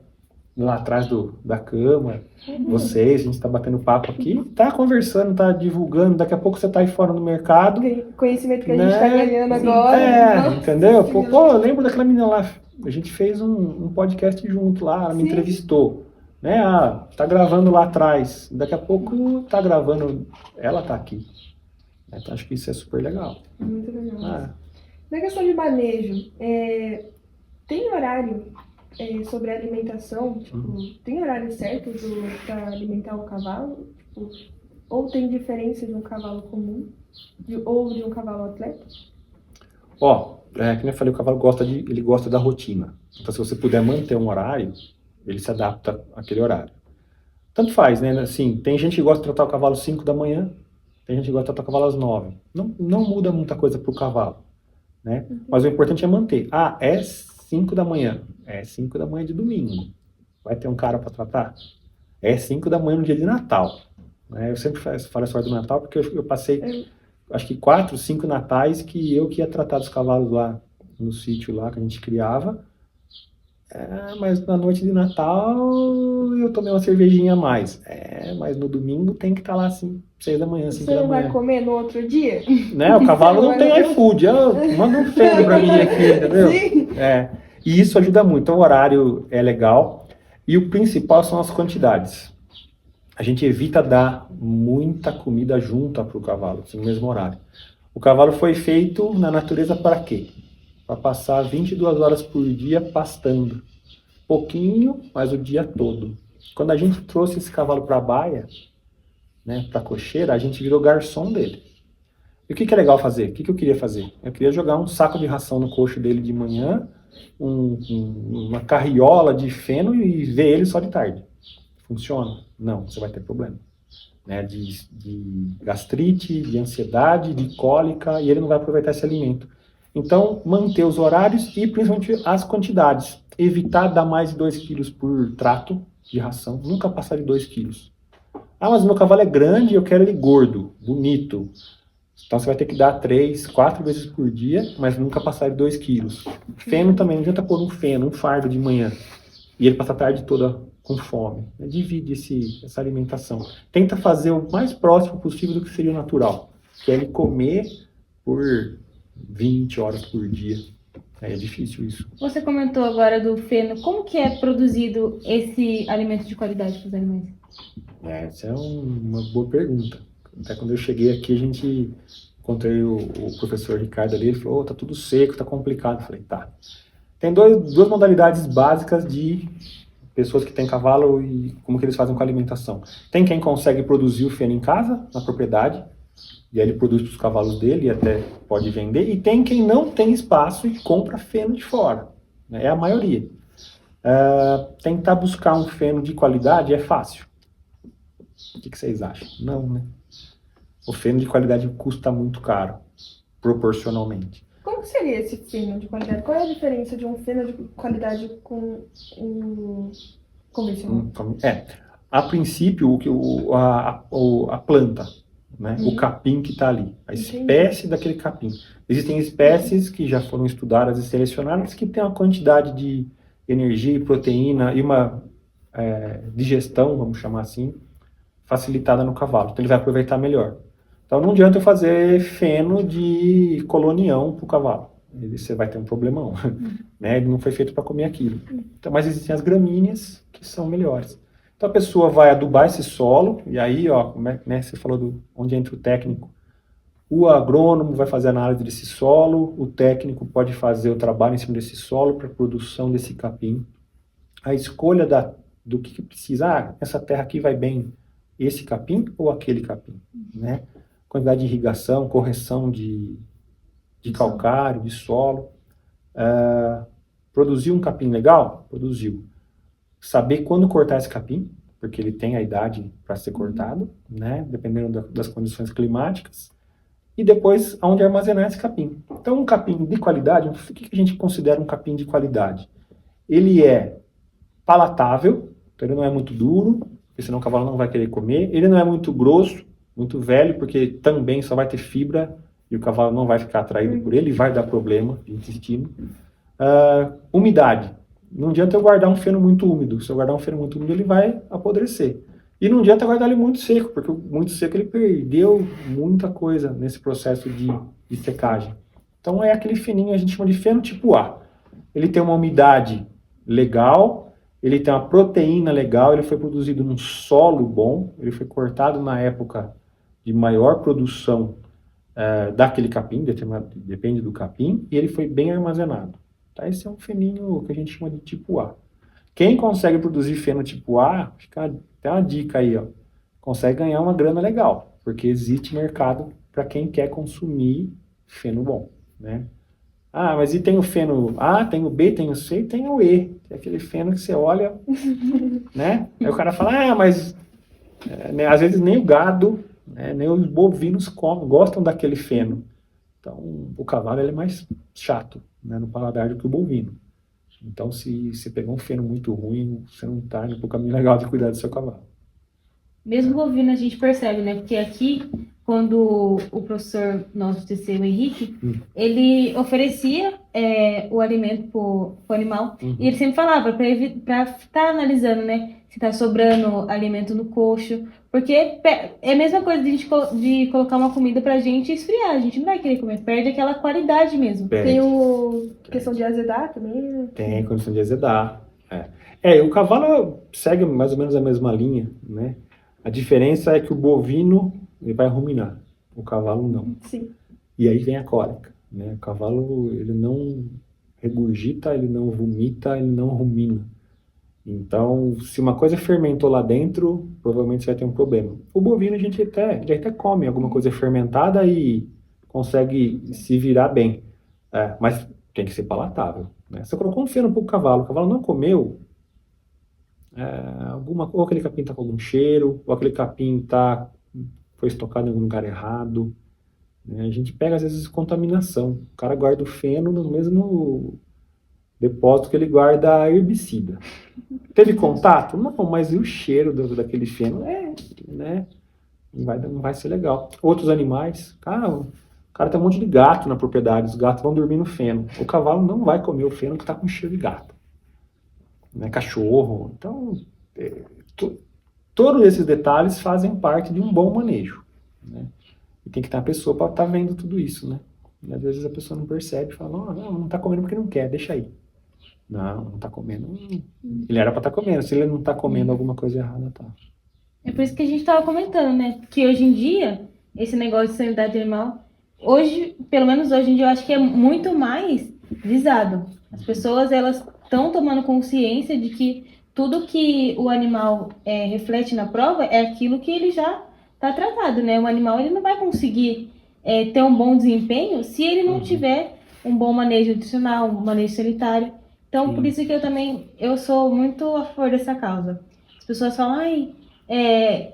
[SPEAKER 3] lá atrás da câmera, vocês, a gente está batendo papo aqui, está conversando, está divulgando, daqui a pouco você está aí fora no mercado.
[SPEAKER 1] Conhecimento que a gente está ganhando agora.
[SPEAKER 3] Entendeu? Pô, eu lembro daquela menina lá, a gente fez um podcast junto lá, ela me entrevistou. Né? Tá gravando lá atrás, daqui a pouco tá gravando, ela tá aqui. Então acho que isso é super legal.
[SPEAKER 1] Muito legal. Na questão de manejo, tem horário sobre a alimentação? Tem horário certo para alimentar o cavalo? Ou tem diferença de um cavalo comum ou de um cavalo atleta?
[SPEAKER 3] Que eu falei, o cavalo gosta da rotina. Então se você puder manter um horário, ele se adapta àquele horário. Tanto faz, né? Assim, tem gente que gosta de tratar o cavalo às 5 da manhã, tem gente que gosta de tratar o cavalo às 9. Não muda muita coisa para o cavalo. Né? Mas o importante é manter. É 5 da manhã. É 5 da manhã de domingo. Vai ter um cara para tratar? É 5 da manhã no dia de Natal. Né? Eu sempre falo a história do Natal porque eu passei, acho que 4, 5 natais que eu ia tratar dos cavalos lá no sítio lá que a gente criava. Mas na noite de Natal eu tomei uma cervejinha a mais. Mas no domingo tem que estar lá assim, 6 da manhã, 5 da manhã.
[SPEAKER 1] Você não vai comer no outro dia?
[SPEAKER 3] Né? O cavalo não tem iFood. Manda um feno pra mim aqui, entendeu?
[SPEAKER 1] Sim.
[SPEAKER 3] E isso ajuda muito. Então o horário é legal. E o principal são as quantidades. A gente evita dar muita comida junta pro cavalo, no mesmo horário. O cavalo foi feito na natureza para quê? Para passar 22 horas por dia pastando. Pouquinho, mas o dia todo. Quando a gente trouxe esse cavalo para a baia, né, para a cocheira, a gente virou garçom dele. E o que é legal fazer? O que eu queria fazer? Eu queria jogar um saco de ração no coxo dele de manhã, uma carriola de feno e ver ele só de tarde. Funciona? Não, você vai ter problema. Né, de gastrite, de ansiedade, de cólica, e ele não vai aproveitar esse alimento. Então, manter os horários e principalmente as quantidades. Evitar dar mais de 2 quilos por trato de ração. Nunca passar de 2 quilos. Mas meu cavalo é grande e eu quero ele gordo, bonito. Então você vai ter que dar 3, 4 vezes por dia, mas nunca passar de 2 quilos. Feno também, não adianta pôr um feno, um fardo de manhã. E ele passa a tarde toda com fome. Né? Divide essa alimentação. Tenta fazer o mais próximo possível do que seria o natural, que é ele comer por 20 horas por dia. É difícil isso.
[SPEAKER 2] Você comentou agora do feno. Como que é produzido esse alimento de qualidade para os animais?
[SPEAKER 3] Essa é uma boa pergunta. Até quando eu cheguei aqui, encontrei o professor Ricardo ali, ele falou, tá tudo seco, tá complicado. Eu falei, tá. Tem duas modalidades básicas de pessoas que têm cavalo e como que eles fazem com a alimentação. Tem quem consegue produzir o feno em casa, na propriedade, e aí ele produz para os cavalos dele e até pode vender, e tem quem não tem espaço e compra feno de fora, né? É a maioria. Tentar buscar um feno de qualidade é fácil. O que vocês acham? Não, né? O feno de qualidade custa muito caro, proporcionalmente.
[SPEAKER 1] Como que seria esse feno de qualidade? Qual é a diferença de um feno de qualidade com um convencional?
[SPEAKER 3] A princípio, a planta, né? O capim que está ali, a espécie daquele capim. Existem espécies que já foram estudadas e selecionadas que têm uma quantidade de energia e proteína e uma digestão, vamos chamar assim, facilitada no cavalo. Então ele vai aproveitar melhor. Então não adianta eu fazer feno de colonião para o cavalo. Você vai ter um problemão. Né? Ele não foi feito para comer aquilo. Então, mas existem as gramíneas que são melhores. Então a pessoa vai adubar esse solo, e aí, ó, né, você falou onde entra o técnico. O agrônomo vai fazer a análise desse solo, o técnico pode fazer o trabalho em cima desse solo para a produção desse capim. A escolha do que precisa, essa terra aqui vai bem esse capim ou aquele capim, né? Quantidade de irrigação, correção de calcário, de solo. Produziu um capim legal? Produziu. Saber quando cortar esse capim, porque ele tem a idade para ser cortado, né? Dependendo das condições climáticas. E depois, aonde armazenar esse capim. Então, um capim de qualidade, o que a gente considera um capim de qualidade? Ele é palatável, então ele não é muito duro, porque senão o cavalo não vai querer comer. Ele não é muito grosso, muito velho, porque também só vai ter fibra e o cavalo não vai ficar atraído por ele, vai dar problema de intestino. Umidade. Não adianta eu guardar um feno muito úmido. Se eu guardar um feno muito úmido, ele vai apodrecer. E não adianta guardar ele muito seco, porque muito seco ele perdeu muita coisa nesse processo de secagem. Então é aquele feninho, a gente chama de feno tipo A. Ele tem uma umidade legal, ele tem uma proteína legal, ele foi produzido num solo bom, ele foi cortado na época de maior produção daquele capim, depende do capim, e ele foi bem armazenado. Tá? Esse é um feninho que a gente chama de tipo A. Quem consegue produzir feno tipo A, fica até uma dica aí, ó, consegue ganhar uma grana legal, porque existe mercado para quem quer consumir feno bom, né? Ah, mas e tem o feno A, tem o B, tem o C e tem o E. É aquele feno que você olha, né? Aí o cara fala, mas né, às vezes nem o gado, né, nem os bovinos gostam daquele feno. Então, o cavalo ele é mais chato, né, no paladar do que o bovino. Então, se você pegar um feno muito ruim, você não está indo para o caminho legal de cuidar do seu cavalo.
[SPEAKER 2] Mesmo bovino a gente percebe, né? Porque aqui, quando o professor nosso TC, o Henrique, ele oferecia o alimento pro animal, e ele sempre falava para estar analisando, né? Se tá sobrando alimento no coxo, porque é a mesma coisa de colocar uma comida pra gente esfriar, a gente não vai querer comer, perde aquela qualidade mesmo.
[SPEAKER 3] Perde.
[SPEAKER 1] Tem questão de azedar também, né?
[SPEAKER 3] Tem condição de azedar. O cavalo segue mais ou menos a mesma linha, né? A diferença é que o bovino ele vai ruminar, o cavalo não.
[SPEAKER 1] Sim.
[SPEAKER 3] E aí vem a cólica, né? O cavalo ele não regurgita, ele não vomita, ele não rumina. Então, se uma coisa fermentou lá dentro, provavelmente você vai ter um problema. O bovino a gente até come alguma coisa fermentada e consegue se virar bem. Mas tem que ser palatável, né? Você colocou um feno para o cavalo não comeu, ou aquele capim está com algum cheiro, ou aquele capim foi estocado em algum lugar errado. Né? A gente pega às vezes contaminação. O cara guarda o feno no mesmo depósito que ele guarda herbicida. Teve contato? Não, mas e o cheiro daquele feno? Né? Não vai ser legal. Outros animais, o cara tem um monte de gato na propriedade, os gatos vão dormir no feno. O cavalo não vai comer o feno que está com cheiro de gato. Né? Cachorro. Então, todos esses detalhes fazem parte de um bom manejo, né? E tem que ter uma pessoa para estar vendo tudo isso, né? E às vezes a pessoa não percebe, fala, não tá comendo porque não quer, deixa aí. Não tá comendo. Ele era para estar comendo, se ele não tá comendo, alguma coisa errada tá.
[SPEAKER 2] É por isso que a gente tava comentando, né? Que hoje em dia, esse negócio de sanidade animal, hoje, pelo menos hoje em dia, eu acho que é muito mais visado. As pessoas, elas estão tomando consciência de que tudo que o animal reflete na prova é aquilo que ele já está tratado, né? O animal, ele não vai conseguir ter um bom desempenho se ele não tiver um bom manejo nutricional, um manejo sanitário. Então, por isso que eu sou muito a favor dessa causa. As pessoas falam,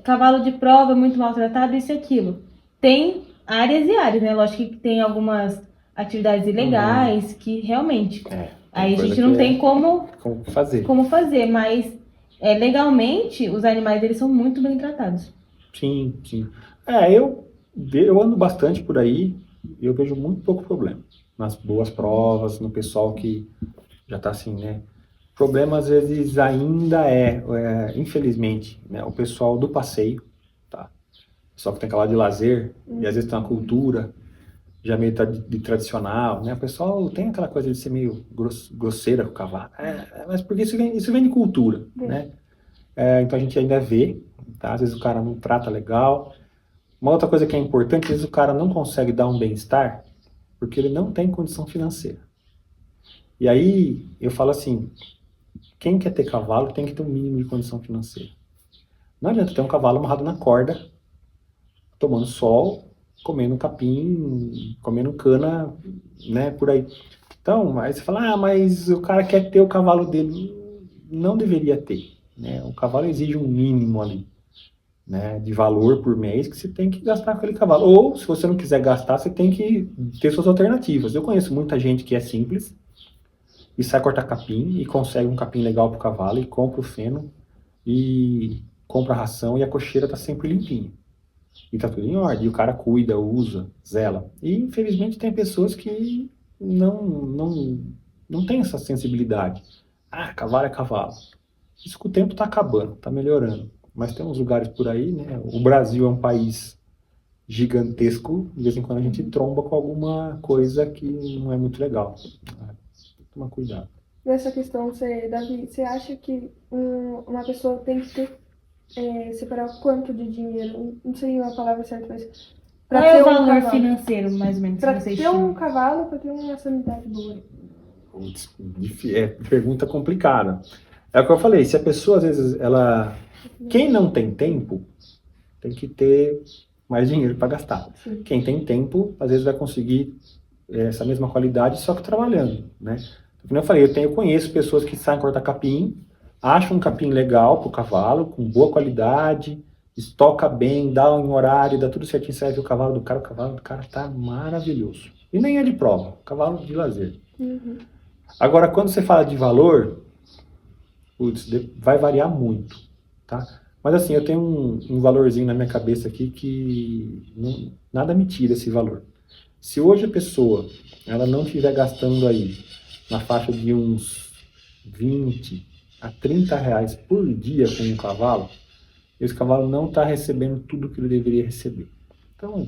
[SPEAKER 2] cavalo de prova é muito maltratado, isso e aquilo. Tem áreas e áreas, né? Lógico que tem algumas atividades ilegais que realmente... aí a gente não tem como fazer, mas legalmente os animais eles são muito bem tratados.
[SPEAKER 3] Sim. Eu ando bastante por aí e eu vejo muito pouco problema. Nas boas provas, no pessoal que já tá assim, né? O problema às vezes ainda infelizmente, né? O pessoal do passeio, tá? O pessoal que tem aquela de lazer e às vezes tem uma cultura já meio de tradicional, né? O pessoal tem aquela coisa de ser meio grosseira com o cavalo. Mas porque isso vem de cultura, né? Então a gente ainda vê, tá? Às vezes o cara não trata legal. Uma outra coisa que é importante, às vezes o cara não consegue dar um bem-estar porque ele não tem condição financeira. E aí eu falo assim, quem quer ter cavalo tem que ter um mínimo de condição financeira. Não adianta ter um cavalo amarrado na corda, tomando sol, comendo capim, comendo cana, né, por aí. Então, aí você fala, mas o cara quer ter o cavalo dele. Não deveria ter, né? O cavalo exige um mínimo ali, né, de valor por mês que você tem que gastar com aquele cavalo. Ou, se você não quiser gastar, você tem que ter suas alternativas. Eu conheço muita gente que é simples e sai cortar capim e consegue um capim legal pro cavalo e compra o feno e compra a ração e a cocheira tá sempre limpinha. E tá tudo em ordem, e o cara cuida, usa, zela. E infelizmente tem pessoas que não tem essa sensibilidade. Cavalo é cavalo. Isso com o tempo tá acabando, tá melhorando. Mas tem uns lugares por aí, né? O Brasil é um país gigantesco, de vez em quando a gente tromba com alguma coisa que não é muito legal. Toma cuidado.
[SPEAKER 1] Nessa questão, Davi, você acha que uma pessoa tem que separar quanto de dinheiro? Não sei a palavra certa, mas...
[SPEAKER 2] Qual é o valor financeiro, mais ou menos,
[SPEAKER 1] para
[SPEAKER 2] que você
[SPEAKER 1] ter um cavalo, para ter uma sanidade boa?
[SPEAKER 3] Pergunta complicada. É o que eu falei, se a pessoa, às vezes, quem não tem tempo, tem que ter mais dinheiro para gastar.
[SPEAKER 1] Sim.
[SPEAKER 3] Quem tem tempo, às vezes vai conseguir essa mesma qualidade, só que trabalhando, né? Como eu falei, eu conheço pessoas que saem cortar capim, acham um capim legal pro cavalo, com boa qualidade, estoca bem, dá um horário, dá tudo certinho, serve o cavalo do cara tá maravilhoso. E nem é de prova, cavalo de lazer.
[SPEAKER 1] Uhum.
[SPEAKER 3] Agora, quando você fala de valor, vai variar muito, tá? Mas assim, eu tenho um valorzinho na minha cabeça aqui que nada me tira esse valor. Se hoje a pessoa ela não estiver gastando aí na faixa de uns 20 a 30 reais por dia com um cavalo, esse cavalo não está recebendo tudo que ele deveria receber. Então,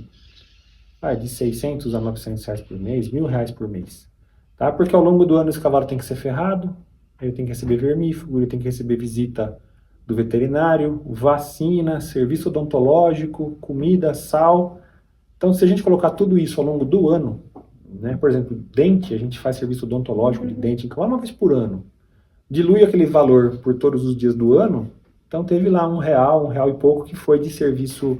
[SPEAKER 3] de 600 a 900 reais por mês, R$1.000 por mês. Tá? Porque ao longo do ano esse cavalo tem que ser ferrado, ele tem que receber vermífugo, ele tem que receber visita do veterinário, vacina, serviço odontológico, comida, sal. Então, se a gente colocar tudo isso ao longo do ano, né, por exemplo, dente, a gente faz serviço odontológico de dente em cavalo uma vez por ano. Dilui aquele valor por todos os dias do ano, então teve lá R$1 e pouco que foi de serviço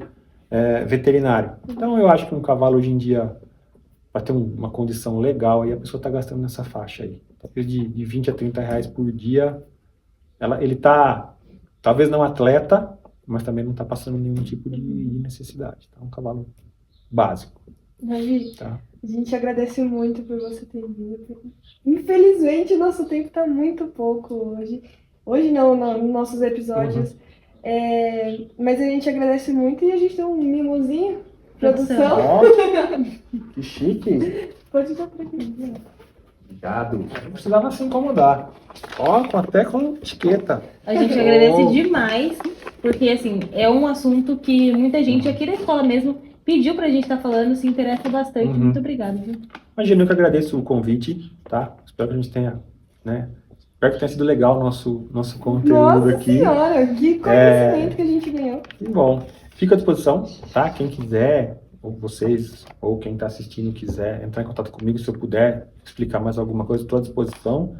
[SPEAKER 3] veterinário. Então, eu acho que um cavalo hoje em dia, para ter uma condição legal, aí a pessoa está gastando nessa faixa aí. Talvez de 20 a 30 reais por dia, ele está, talvez não atleta, mas também não está passando nenhum tipo de necessidade. Tá? Um cavalo básico.
[SPEAKER 1] Davi,
[SPEAKER 3] Tá?
[SPEAKER 1] a gente agradece muito por você ter vindo. Infelizmente, nosso tempo está muito pouco hoje. Hoje não, nos nossos episódios. Mas a gente agradece muito e a gente tem um mimosinho. Produção.
[SPEAKER 3] Que chique.
[SPEAKER 1] Pode dar pra aqui.
[SPEAKER 3] Obrigado. Não precisava se incomodar. Ó, até com etiqueta.
[SPEAKER 2] A gente agradece demais, porque assim, é um assunto que muita gente aqui da escola mesmo pediu pra gente estar falando, se interessa bastante. Muito obrigada, viu?
[SPEAKER 3] Imagina, eu que agradeço o convite, tá? Espero que a gente tenha, né? Espero que tenha sido legal o nosso conteúdo
[SPEAKER 1] Nossa
[SPEAKER 3] aqui.
[SPEAKER 1] senhora, que conhecimento que a gente ganhou.
[SPEAKER 3] Que bom. Fico à disposição, tá? Quem quiser, ou vocês, ou quem está assistindo quiser entrar em contato comigo, se eu puder explicar mais alguma coisa, estou à disposição.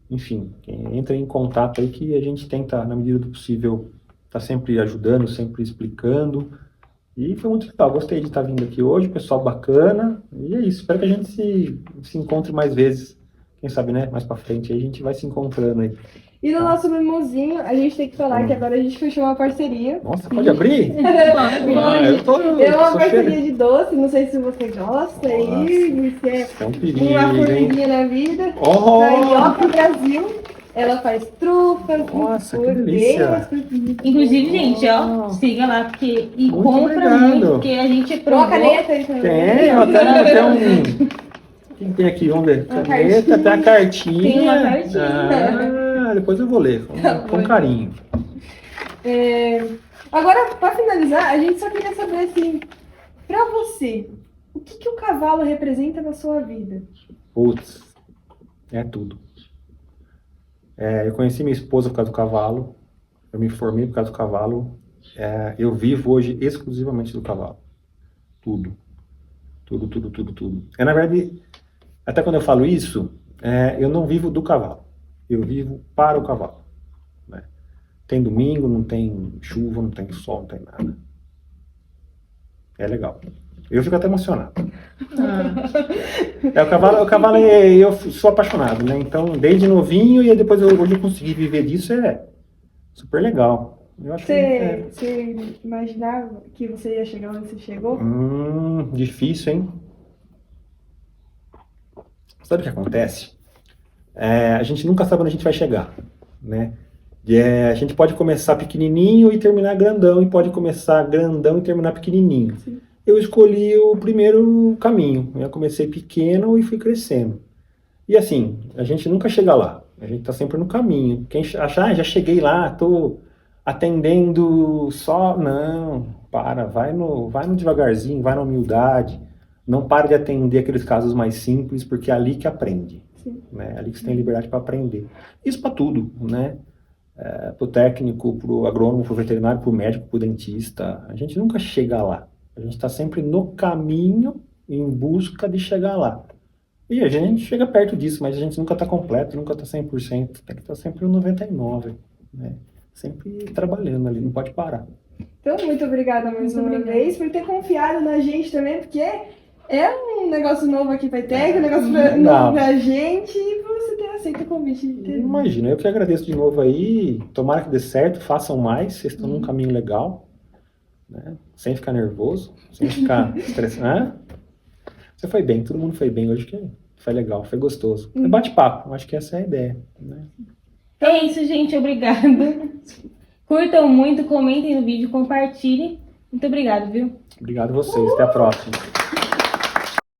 [SPEAKER 3] Enfim, entre em contato aí que a gente tenta, na medida do possível, tá sempre ajudando, sempre explicando. E foi muito legal, gostei de estar vindo aqui hoje, pessoal bacana. E é isso, espero que a gente se encontre mais vezes. Quem sabe, né? Mais pra frente aí a gente vai se encontrando aí.
[SPEAKER 1] E no nosso mimosinho, a gente tem que falar que agora a gente fechou uma parceria.
[SPEAKER 3] Nossa, pode abrir?
[SPEAKER 1] É uma parceria de doce, não sei se você gosta aí, se é
[SPEAKER 3] um perigo,
[SPEAKER 1] uma
[SPEAKER 3] hein?
[SPEAKER 1] formiguinha na vida.
[SPEAKER 3] Oh!
[SPEAKER 1] Da Ioca Brasil, ela faz trufas,
[SPEAKER 3] Nossa, que
[SPEAKER 1] bem
[SPEAKER 3] delícia.
[SPEAKER 1] mais frutinhas.
[SPEAKER 2] Inclusive, gente, ó, siga lá, porque e
[SPEAKER 3] Muito
[SPEAKER 2] compra
[SPEAKER 3] obrigado.
[SPEAKER 2] muito, porque a gente
[SPEAKER 1] Uma
[SPEAKER 2] provou.
[SPEAKER 1] caneta aí também.
[SPEAKER 3] Tem, até um... Quem tem aqui? Vamos ver.
[SPEAKER 1] Uma
[SPEAKER 3] Caneta, tem a cartinha.
[SPEAKER 2] Tem uma cartinha.
[SPEAKER 3] Ah, depois eu vou ler, com carinho.
[SPEAKER 1] Agora, para finalizar, a gente só queria saber assim, pra você, o que o cavalo representa na sua vida?
[SPEAKER 3] Putz, é tudo. Eu conheci minha esposa por causa do cavalo, eu me formei por causa do cavalo, eu vivo hoje exclusivamente do cavalo. Tudo. Tudo, tudo, tudo, tudo. Na verdade, até quando eu falo isso, eu não vivo do cavalo, eu vivo para o cavalo. Né? Tem domingo, não tem chuva, não tem sol, não tem nada. É legal. Eu fico até emocionado. O cavalo eu sou apaixonado, né? Então, desde novinho e depois hoje eu consegui viver disso, é super legal. Eu acho
[SPEAKER 1] Você imaginava que você ia chegar onde você chegou?
[SPEAKER 3] Difícil, hein? Sabe o que acontece? A gente nunca sabe onde a gente vai chegar, né? A gente pode começar pequenininho e terminar grandão, e pode começar grandão e terminar pequenininho.
[SPEAKER 1] Sim.
[SPEAKER 3] Eu escolhi o primeiro caminho. Eu comecei pequeno e fui crescendo. E assim, a gente nunca chega lá. A gente tá sempre no caminho. Quem achar, já cheguei lá, tô atendendo só... Não, vai no devagarzinho, vai na humildade. Não para de atender aqueles casos mais simples, porque é ali que aprende.
[SPEAKER 1] Sim.
[SPEAKER 3] Né? É ali que você tem liberdade para aprender. Isso para tudo, né? Para o técnico, para o agrônomo, para o veterinário, para o médico, para o dentista. A gente nunca chega lá. A gente está sempre no caminho, em busca de chegar lá. E a gente chega perto disso, mas a gente nunca está completo, nunca está 100%. Tem que estar sempre no 99%. Né? Sempre trabalhando ali, não pode parar.
[SPEAKER 1] Então, muito obrigada mais uma vez por ter confiado na gente também, porque é um negócio novo aqui para ITEC, um negócio novo pra gente, e por você ter aceito o convite.
[SPEAKER 3] Imagina, eu que agradeço de novo aí. Tomara que dê certo, façam mais, vocês estão num caminho legal. Né? Sem ficar nervoso, sem ficar estressado. Você foi bem, todo mundo foi bem hoje, que foi legal, foi gostoso. É bate-papo, acho que essa é a ideia. Né?
[SPEAKER 2] É isso, gente, obrigada. Curtam muito, comentem no vídeo, compartilhem. Muito obrigado, viu?
[SPEAKER 3] Obrigado a vocês, até a próxima.